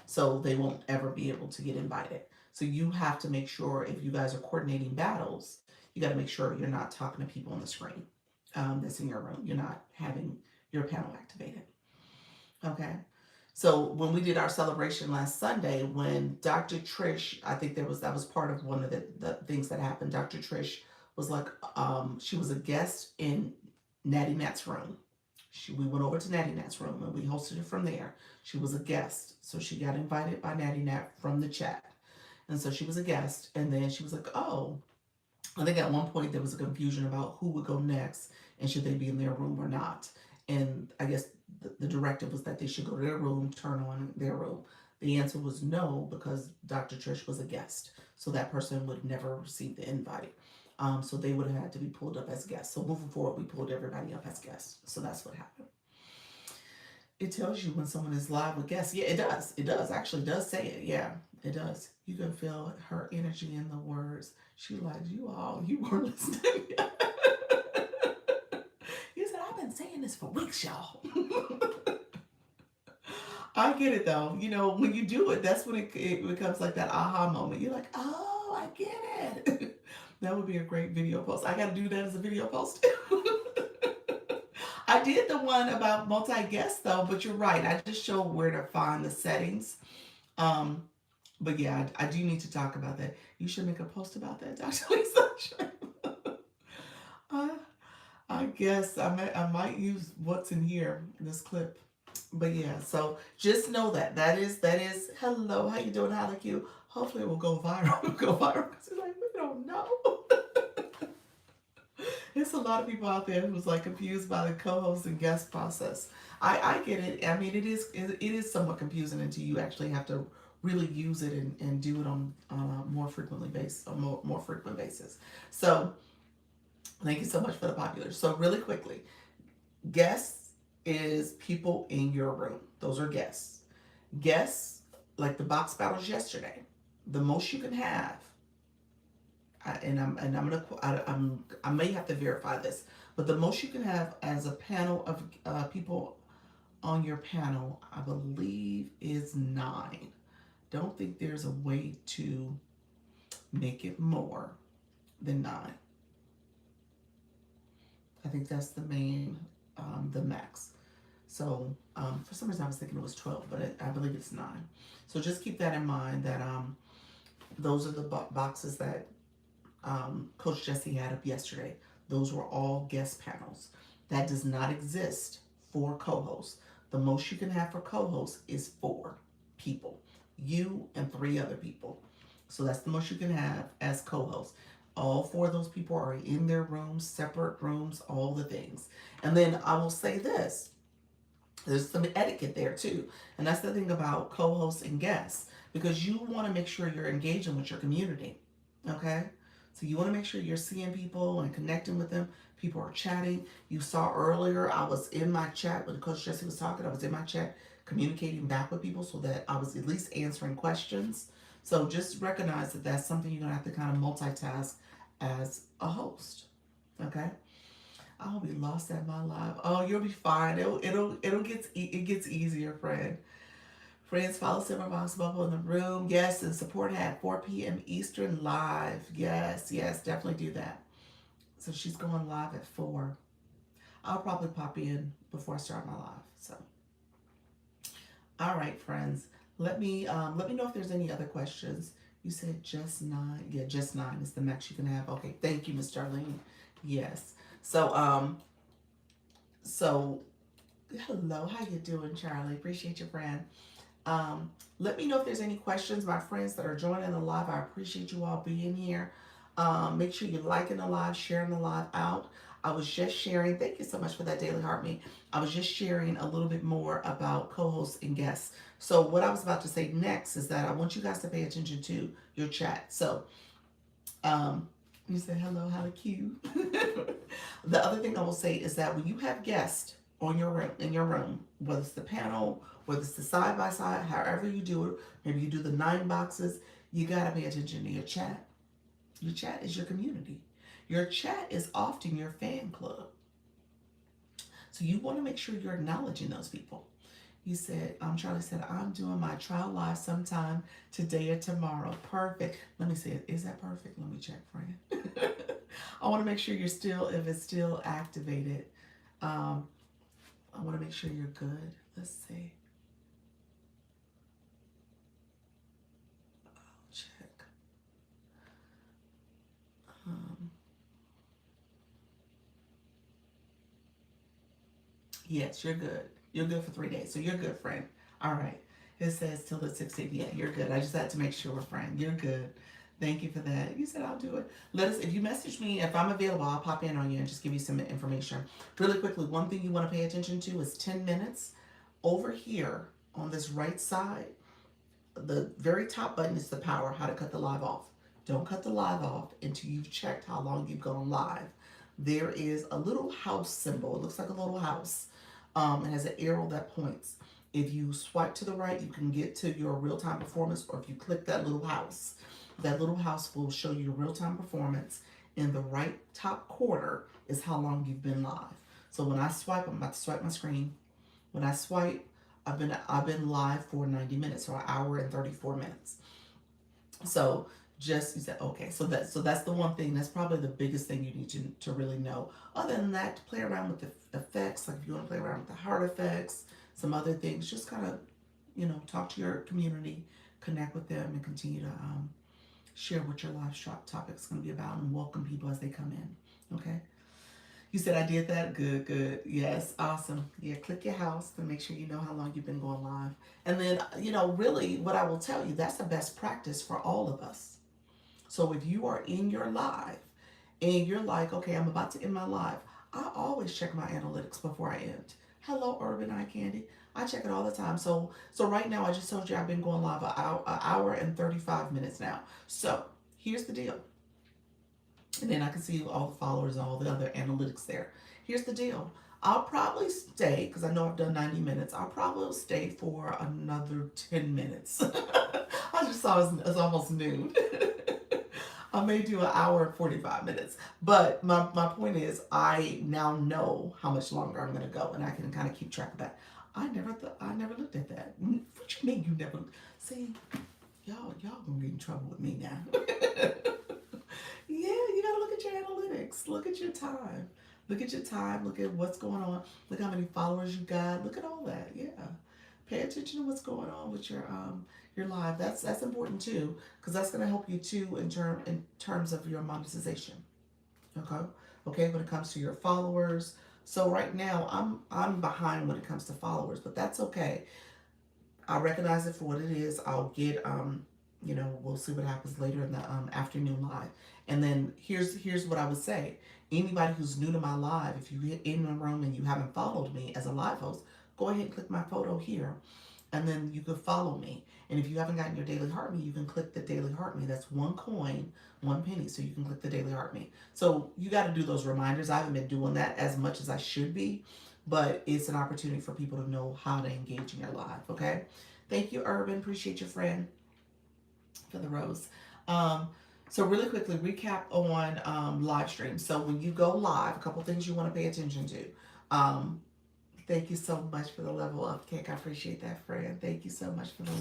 So they won't ever be able to get invited. So you have to make sure if you guys are coordinating battles, you got to make sure you're not talking to people on the screen that's in your room. You're not having your panel activated. Okay. So when we did our celebration last Sunday, when Dr. Trish, I think that was part of one of the things that happened. Dr. Trish was like, she was a guest in Natty Nat's room. We went over to Natty Nat's room and we hosted it from there. She was a guest, so she got invited by Natty Nat from the chat, and so she was a guest. And then she was like, "Oh, I think at one point there was a confusion about who would go next and should they be in their room or not. And I guess the directive was that they should go to their room, turn on their room. The answer was no because Dr. Trish was a guest. So that person would never receive the invite. So they would have had to be pulled up as guests. So moving forward, we pulled everybody up as guests. So that's what happened. It tells you when someone is live with guests. Yeah, it does. It does. Actually does say it. Yeah, it does. You can feel her energy in the words. She like, you weren't listening. You said, I've been saying this for weeks, y'all. I get it though. You know, when you do it, that's when it becomes like that aha moment. You're like, oh, I get it. That would be a great video post. I got to do that as a video post. I did the one about multi-guest though, but you're right. I just showed where to find the settings. Um, but yeah, I do need to talk about that. You should make a post about that, Dr. Lisa. I, I guess I might use what's in here, this clip. But yeah, so just know that is hello, how you doing, how like you. Hopefully it will go viral. Go viral because it's like we don't know. There's a lot of people out there who's like confused by the co-host and guest process. I get it. I mean, it is somewhat confusing until you actually have to really use it and do it on a more frequent basis. So thank you so much for the popular. So really quickly, guests is people in your room. Those are guests. Guests like the box battles yesterday. The most you can have and I'm gonna I may have to verify this, but the most you can have as a panel of people on your panel, I believe, is 9. Don't think there's a way to make it more than 9. I think that's the max. So for some reason I was thinking it was 12, but I believe it's 9. So just keep that in mind that those are the boxes that Coach Jesse had up yesterday. Those were all guest panels. That does not exist for co-hosts. The most you can have for co-hosts is 4 people, you and 3 other people. So that's the most you can have as co-hosts. All 4 of those people are in their rooms, separate rooms, all the things. And then I will say this, there's some etiquette there too. And that's the thing about co-hosts and guests, because you want to make sure you're engaging with your community. Okay? So you want to make sure you're seeing people and connecting with them. People are chatting. You saw earlier, I was in my chat when Coach Jesse was talking. I was in my chat communicating back with people so that I was at least answering questions. So just recognize that that's something you're gonna have to kind of multitask as a host. Okay. I'll be lost at my live. Oh, you'll be fine. It gets easier, friend. Friends, follow Silverbox Bubble in the room. Yes, and support at 4 p.m. Eastern live. Yes, yes, definitely do that. So she's going live at 4. I'll probably pop in before I start my live. So, all right, friends. Let me know if there's any other questions. You said just 9. Yeah, just 9 is the max you can have. Okay, thank you, Miss Darlene. Yes. So so hello, how you doing, Charlie? Appreciate your friend. Um, Let me know if there's any questions, my friends that are joining the live. I appreciate you all being here. Make sure you're liking the live, sharing the live out. I was just sharing, thank you so much for that Daily Heart Me. I was just sharing a little bit more about co hosts and guests. So, what I was about to say next is that I want you guys to pay attention to your chat. So, um, you said hello, how cute. The other thing I will say is that when you have guests on your room, in your room, whether it's the panel, whether it's the side by side, however you do it, maybe you do the 9 boxes, you gotta pay attention to your chat. Your chat is your community. Your chat is often your fan club. So you want to make sure you're acknowledging those people. You said, Charlie said, I'm doing my trial live sometime today or tomorrow. Perfect. Let me see, is that perfect? Let me check, friend. I want to make sure you're still, if it's still activated. Um, I want to make sure you're good. Let's see. I'll check. Um, yes, you're good. You're good for 3 days. So you're good, friend. All right. It says till the 16th. Yeah, you're good. I just had to make sure, friend. You're good. Thank you for that. You said I'll do it. Let us, if you message me, if I'm available, I'll pop in on you and just give you some information. Really quickly, one thing you want to pay attention to is 10 minutes. Over here on this right side, the very top button is the power, how to cut the live off. Don't cut the live off until you've checked how long you've gone live. There is a little house symbol. It looks like a little house. It has an arrow that points. If you swipe to the right, you can get to your real-time performance, or if you click that little house will show you your real-time performance. In the right top corner is how long you've been live. So when I swipe, I'm about to swipe my screen. When I swipe, I've been live for 90 minutes, or an hour and 34 minutes. So just you said okay. So that's the one thing. That's probably the biggest thing you need to really know. Other than that, to play around with the effects, like if you want to play around with the heart effects, some other things, just kind of talk to your community, connect with them, and continue to share what your live topic is going to be about, and welcome people as they come in. Okay. You said I did that? Good, good. Yes, awesome. Yeah, click your house to make sure you know how long you've been going live. And then, really what I will tell you, that's the best practice for all of us. So if you are in your live and you're like, okay, I'm about to end my live, I always check my analytics before I end. Hello, Urban Eye Candy. I check it all the time. So right now, I just told you I've been going live an hour and 35 minutes now. So here's the deal. And then I can see all the followers and all the other analytics there. Here's the deal. I'll probably stay, because I know I've done 90 minutes, I'll probably stay for another 10 minutes. I just saw it's almost noon. I may do an hour and 45 minutes. But my point is, I now know how much longer I'm going to go, and I can kind of keep track of that. I never looked at that. What you mean you never? See, y'all gonna get in trouble with me now. Yeah, you gotta look at your analytics. Look at your time. Look at your time. Look at what's going on. Look how many followers you got. Look at all that. Yeah. Pay attention to what's going on with your live. That's important too, because that's gonna help you too in terms of your monetization. Okay. Okay. When it comes to your followers. So right now I'm behind when it comes to followers, but that's okay. I recognize it for what it is. I'll get we'll see what happens later in the afternoon live. And then here's what I would say. Anybody who's new to my live, if you're in the room and you haven't followed me as a live host, go ahead and click my photo here, and then you can follow me. And if you haven't gotten your Daily Heart Me, you can click the Daily Heart Me. That's 1 coin, 1 penny. So you can click the Daily Heart Me. So you got to do those reminders. I haven't been doing that as much as I should be, but it's an opportunity for people to know how to engage in your live. Okay. Thank you, Urban. Appreciate your friend. for the rose. Um, so really quickly, recap on live stream. So when you go live, a couple things you want to pay attention to. Um, Thank you so much for the level up kick. I appreciate that, friend. Thank you so much for the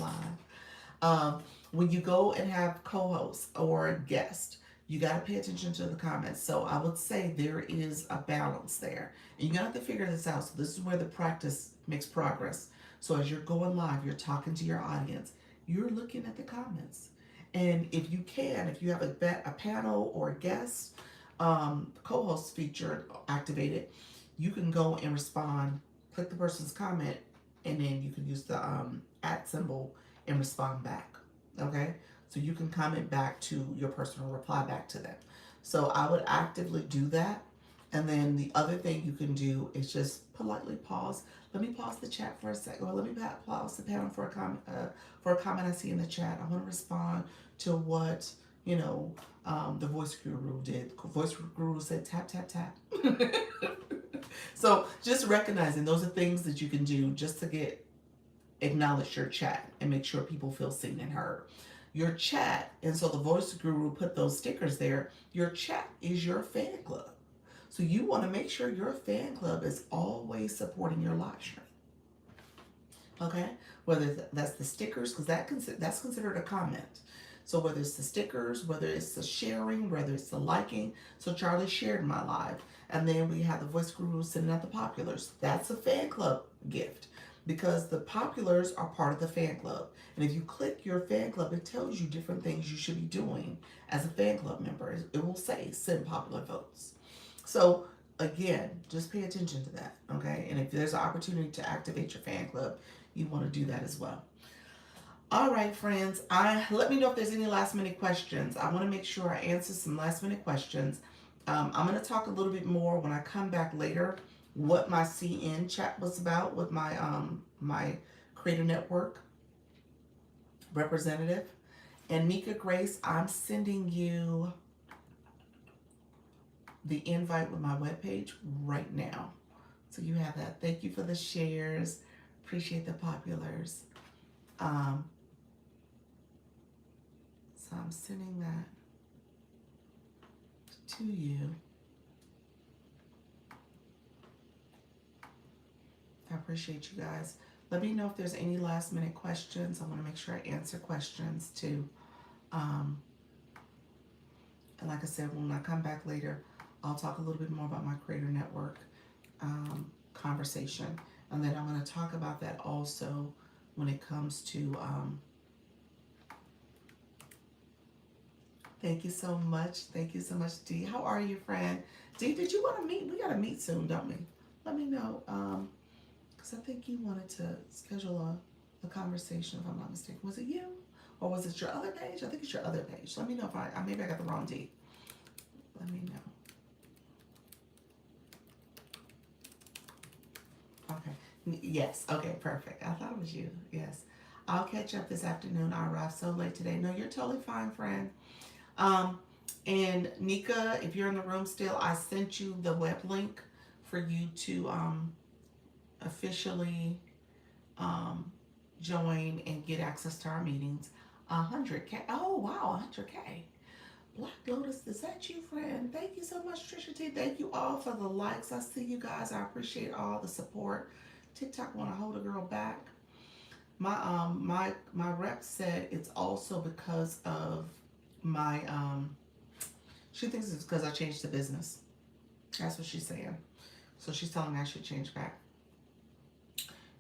live. When you go and have co-hosts or guests, you got to pay attention to the comments. So I would say there is a balance there. And you're going to have to figure this out. So this is where the practice makes progress. So as you're going live, you're talking to your audience, you're looking at the comments. And if you can, if you have a panel or a guest co-host feature activated, you can go and respond, click the person's comment, and then you can use the at symbol and respond back. Okay? So you can comment back to your person or reply back to them. So I would actively do that. And then the other thing you can do is just politely pause. Let me pause the chat for a second, or let me pause the panel for a comment I see in the chat. I want to respond to what you know the voice guru did. Voice guru said tap tap tap. So just recognizing those are things that you can do just to get acknowledge your chat and make sure people feel seen and heard. Your chat, and so the voice guru put those stickers there. Your chat is your fan club. So you want to make sure your fan club is always supporting your live stream. Okay? Whether that's the stickers, because that's considered a comment. So whether it's the stickers, whether it's the sharing, whether it's the liking. So Charlie shared my live. And then we have the voice guru sending out the populars. That's a fan club gift because the populars are part of the fan club. And if you click your fan club, it tells you different things you should be doing as a fan club member. It will say send popular votes. So again, just pay attention to that, okay? And if there's an opportunity to activate your fan club, you want to do that as well. All right, friends. Let me know if there's any last minute questions. I want to make sure I answer some last minute questions. I'm going to talk a little bit more when I come back later what my CN chat was about with my Creator Network representative. And Nika Grace, I'm sending you the invite with my webpage right now. So you have that. Thank you for the shares. Appreciate the populars. So I'm sending that to you. I appreciate you guys. Let me know if there's any last minute questions. I want to make sure I answer questions too. And like I said, when I come back later, I'll talk a little bit more about my Creator Network conversation. And then I'm going to talk about that also when it comes to thank you so much. Thank you so much, Dee. How are you, friend? Dee, did you want to meet? We got to meet soon, don't we? Let me know. Because I think you wanted to schedule a conversation, if I'm not mistaken. Was it you? Or was it your other page? I think it's your other page. Let me know if maybe I got the wrong Dee. Let me know. Okay. Yes. Okay, perfect. I thought it was you. Yes. I'll catch up this afternoon. I arrived so late today. No, you're totally fine, friend. And Nika, if you're in the room still, I sent you the web link for you to officially join and get access to our meetings. 100K. Oh, wow, 100K. Black Lotus, is that you, friend? Thank you so much, Trisha T. Thank you all for the likes. I see you guys. I appreciate all the support. TikTok want to hold a girl back. My rep said it's also because of my she thinks it's because I changed the business. That's what she's saying. So she's telling me I should change back.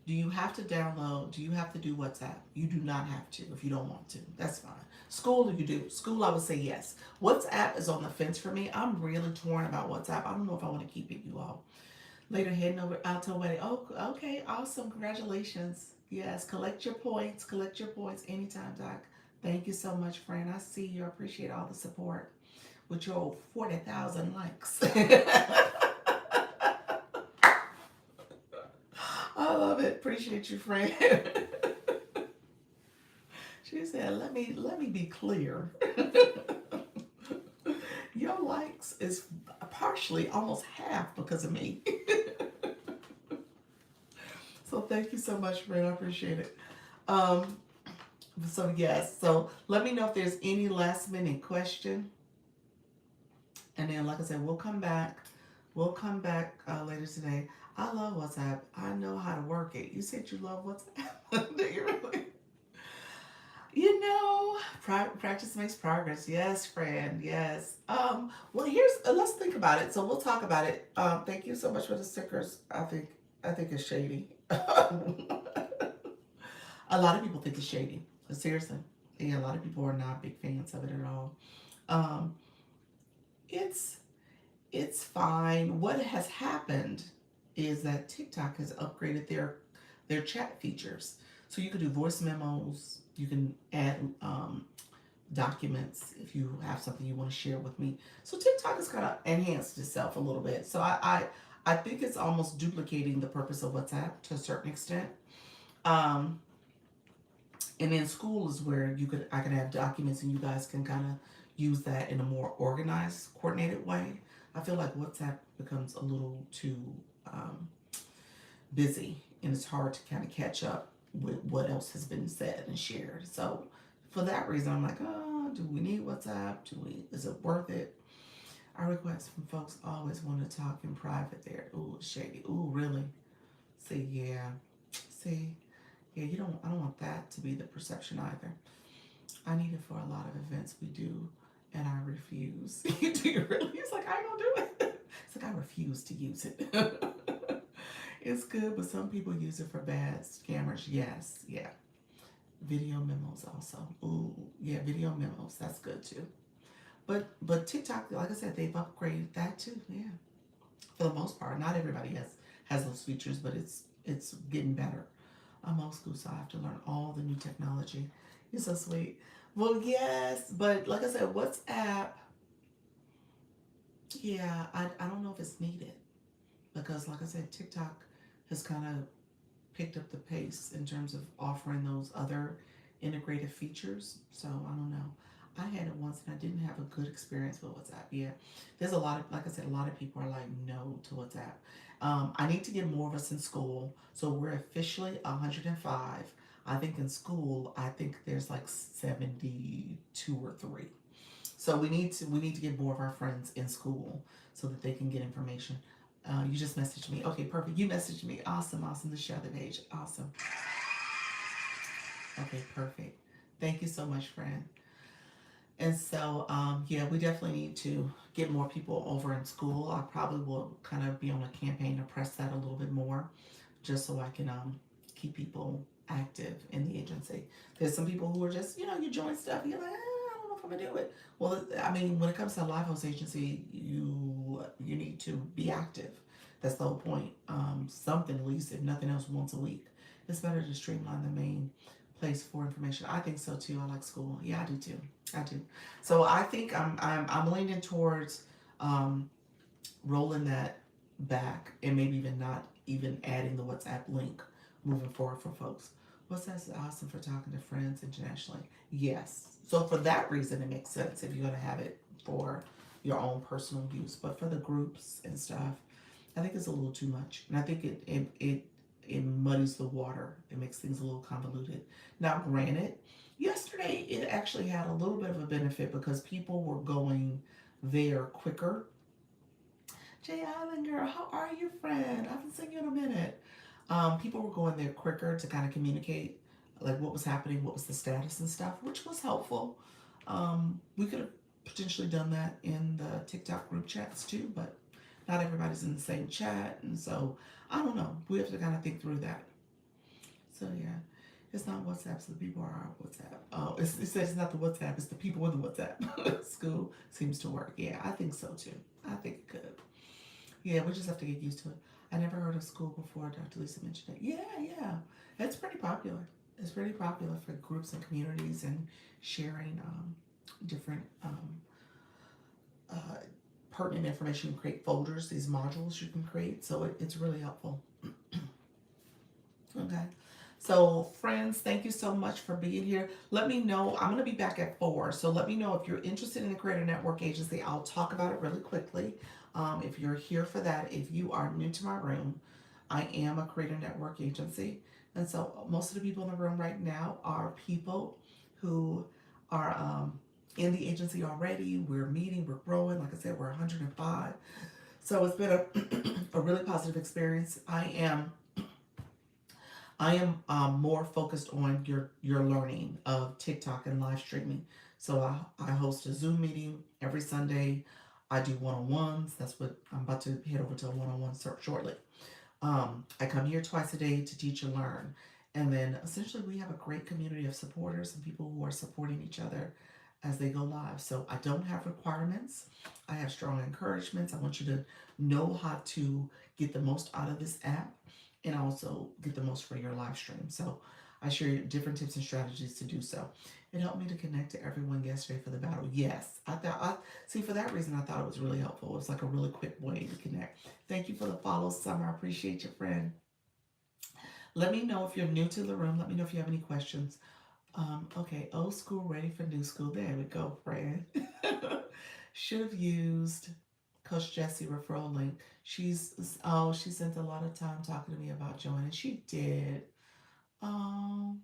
Do you have to download? Do you have to do WhatsApp? You do not have to if you don't want to. That's fine. School, you do. School, I would say yes. WhatsApp is on the fence for me. I'm really torn about WhatsApp. I don't know if I want to keep it, you all. Later, heading over out to a wedding. Oh, okay. Awesome. Congratulations. Yes. Collect your points. Collect your points anytime, Doc. Thank you so much, friend. I see you. I appreciate all the support with your 40,000 likes. I love it. Appreciate you, friend. She said, let me be clear. Your likes is partially almost half because of me. So thank you so much, friend. I appreciate it. So yes, so let me know if there's any last minute question, and then like I said, we'll come back. We'll come back later today. I love WhatsApp. I know how to work it. You said you love WhatsApp. Do you really? You know, practice makes progress. Yes, friend. Yes. Well, here's let's think about it. So we'll talk about it. Thank you so much for the stickers. I think it's shady. A lot of people think it's shady. Seriously, yeah. A lot of people are not big fans of it at all. Um, it's it's fine. What has happened is that TikTok has upgraded their chat features, so you can do voice memos. You can add documents if you have something you want to share with me. So TikTok has kind of enhanced itself a little bit. So I think it's almost duplicating the purpose of WhatsApp to a certain extent. Um, and then school is where I can have documents and you guys can kind of use that in a more organized, coordinated way. I feel like WhatsApp becomes a little too um, busy and it's hard to kind of catch up with what else has been said and shared. So for that reason, I'm like, oh, do we need WhatsApp? Is it worth it? I request from folks always want to talk in private there. Ooh, shady. Ooh, really? See, yeah. See, yeah, I don't want that to be the perception either. I need it for a lot of events we do, and I refuse. Do you really? It's like, I don't do it. It's like, I refuse to use it. It's good, but some people use it for bad scammers. Yes, yeah. Video memos also. Ooh, yeah, video memos. That's good too. But TikTok, like I said, they've upgraded that too. Yeah, for the most part. Not everybody has those features, but it's getting better. I'm old school, so I have to learn all the new technology. You're so sweet. Well, yes, but like I said, WhatsApp, yeah, I don't know if it's needed because, like I said, TikTok has kind of picked up the pace in terms of offering those other integrated features. So I don't know. I had it once and I didn't have a good experience with WhatsApp. Yeah, there's a lot of, like I said, a lot of people are like no to WhatsApp. I need to get more of us in school. So we're officially 105. I think in school, I think there's like 72 or 3. So we need to get more of our friends in school so that they can get information. You just messaged me. Okay, perfect. You messaged me. Awesome, awesome. To share the page. Awesome. Okay, perfect. Thank you so much, friend. And so, yeah, we definitely need to get more people over in school. I probably will kind of be on a campaign to press that a little bit more, just so I can keep people active in the agency. There's some people who are just, you join stuff, and you're like, I don't know if I'm gonna do it. Well, I mean, when it comes to a live host agency, you need to be active. That's the whole point. Something at least, if nothing else, once a week. It's better to streamline the main place for information. I think so too. I like school. Yeah, I do too. I do. So I think I'm leaning towards um, rolling that back and maybe even not even adding the WhatsApp link moving forward for folks. WhatsApp's awesome for talking to friends internationally. Yes. So for that reason, it makes sense if you're going to have it for your own personal use. But for the groups and stuff, I think it's a little too much. And I think it muddies the water. It makes things a little convoluted. Now, granted, yesterday it actually had a little bit of a benefit because people were going there quicker. Jay Island girl, how are you, friend? I haven't seen you in a minute. People were going there quicker to kind of communicate like what was happening, what was the status and stuff, which was helpful. We could have potentially done that in the TikTok group chats too, but not everybody's in the same chat, and so I don't know. We have to kind of think through that. So yeah, it's not WhatsApp, so the people are on WhatsApp. Oh, it says it's not the WhatsApp, it's the people in the WhatsApp. School seems to work. Yeah, I think so too. I think it could. Yeah, we just have to get used to it. I never heard of school before Dr. Lisa mentioned it. Yeah, yeah. It's pretty popular. It's pretty popular for groups and communities and sharing different uh, pertinent information. You create folders, these modules you can create. So it's really helpful. Okay. So, friends, thank you so much for being here. Let me know. I'm going to be back at 4. So, let me know if you're interested in the Creator Network Agency. I'll talk about it really quickly. If you're here for that, if you are new to my room, I am a creator network agency. And so most of the people in the room right now are people who are in the agency already. We're meeting, we're growing. Like I said, we're 105. So it's been a really positive experience. I am more focused on your learning of TikTok and live streaming. So I host a Zoom meeting every Sunday. I do one-on-ones. That's what I'm about to head over to a one-on-one shortly. I come here twice a day to teach and learn. And then essentially we have a great community of supporters and people who are supporting each other as they go live. So I don't have requirements. I have strong encouragements. I want you to know how to get the most out of this app and also get the most for your live stream. So I share different tips and strategies to do so. It helped me to connect to everyone yesterday for the battle. Yes, see for that reason I thought it was really helpful. It was like a really quick way to connect. Thank you for the follow, Summer. I appreciate you, friend. Let me know if you're new to the room. Let me know if you have any questions. Okay, old school ready for new school. There we go, friend. Should have used Coach Jessie referral link. She spent a lot of time talking to me about joining. She did. Um,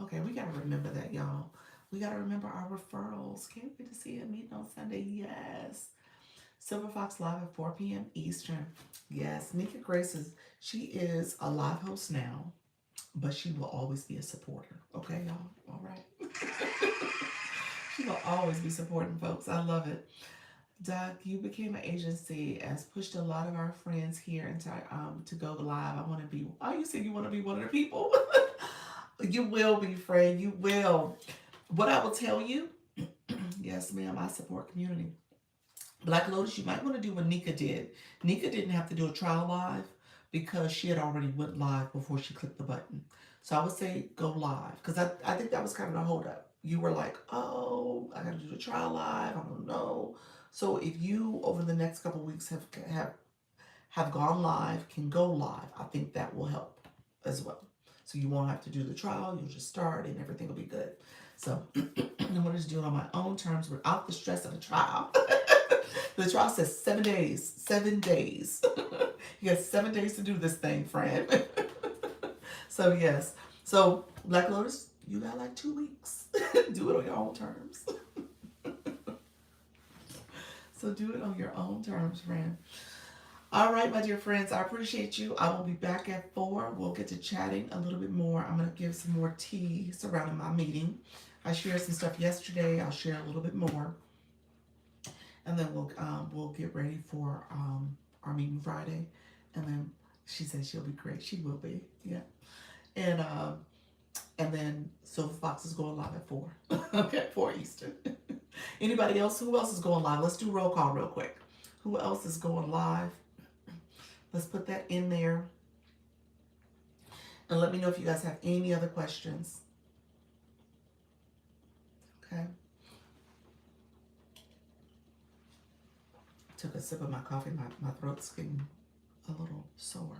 okay, we gotta remember that, y'all. We gotta remember our referrals. Can't wait to see you meeting on Sunday. Yes. Silver Fox Live at 4 p.m. Eastern. Yes, Nika Grace she is a live host now, but she will always be a supporter. Okay, y'all? All right. She will always be supporting folks. I love it. Doc, you became an agency as pushed a lot of our friends here into to go live. I want to be. Oh, you said you want to be one of the people. You will be, friend. You will. What I will tell you, yes, ma'am. I support community. Black Lotus, you might want to do what Nika did. Nika didn't have to do a trial live because she had already went live before she clicked the button. So I would say go live because I think that was kind of the holdup. You were like, oh, I got to do the trial live. I don't know. So if you over the next couple of weeks have gone live, can go live, I think that will help as well. So you won't have to do the trial. You'll just start and everything will be good. So I'm going to just do it on my own terms without the stress of the trial. The trial says 7 days. 7 days. You got 7 days to do this thing, friend. So yes. So Black Lotus, you got like 2 weeks. Do it on your own terms. So do it on your own terms, friend. All right, my dear friends, I appreciate you. I will be back at 4. We'll get to chatting a little bit more. I'm going to give some more tea surrounding my meeting. I shared some stuff yesterday. I'll share a little bit more, and then we'll get ready for our meeting Friday. And then she says she'll be great. She will be, yeah. And then Silver Fox is going live at 4. Okay, 4 Eastern. Anybody else? Who else is going live? Let's do roll call real quick. Who else is going live? Let's put that in there. And let me know if you guys have any other questions. Okay. Took a sip of my coffee. My throat's getting a little sore.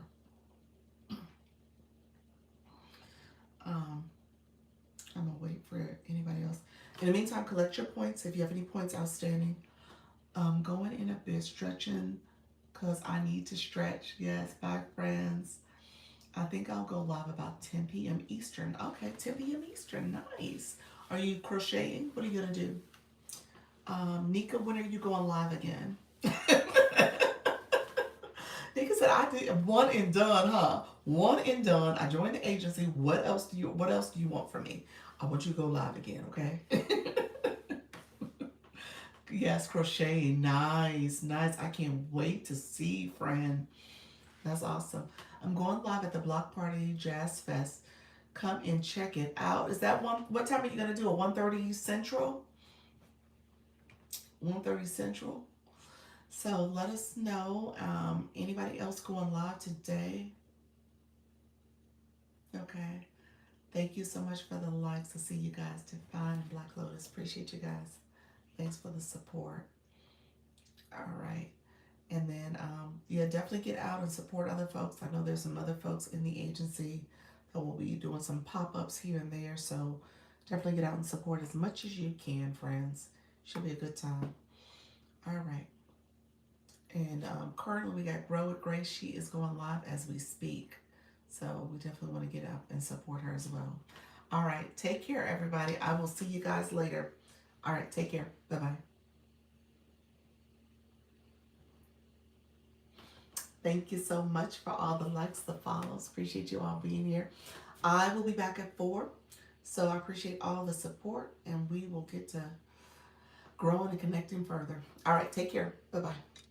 I'm gonna wait for anybody else. In the meantime, collect your points. If you have any points outstanding, going in a bit, stretching, because I need to stretch. Yes, bye, friends. I think I'll go live about 10 p.m. Eastern. Okay, 10 p.m. Eastern. Nice. Are you crocheting? What are you gonna do? Nika, when are you going live again? Nika said, "I did one and done, huh? One and done. I joined the agency. What else do you want from me? I want you to go live again, okay?" Yes, crocheting. Nice, nice. I can't wait to see, friend. That's awesome. I'm going live at the Block Party Jazz Fest. Come and check it out. Is that one? What time are you gonna do? A 1:30 Central? 1:30 Central. So let us know. Anybody else going live today? Okay. Thank you so much for the likes. I see you guys. Divine and Black Lotus. Appreciate you guys. Thanks for the support. All right. And then, yeah, definitely get out and support other folks. I know there's some other folks in the agency that will be doing some pop-ups here and there. So definitely get out and support as much as you can, friends. Should be a good time. All right. And currently, we got Grow with Grace. She is going live as we speak. So we definitely want to get up and support her as well. All right. Take care, everybody. I will see you guys later. All right. Take care. Bye bye. Thank you so much for all the likes, the follows. Appreciate you all being here. I will be back at 4. So I appreciate all the support, and we will get to growing and connecting further. All right. Take care. Bye bye.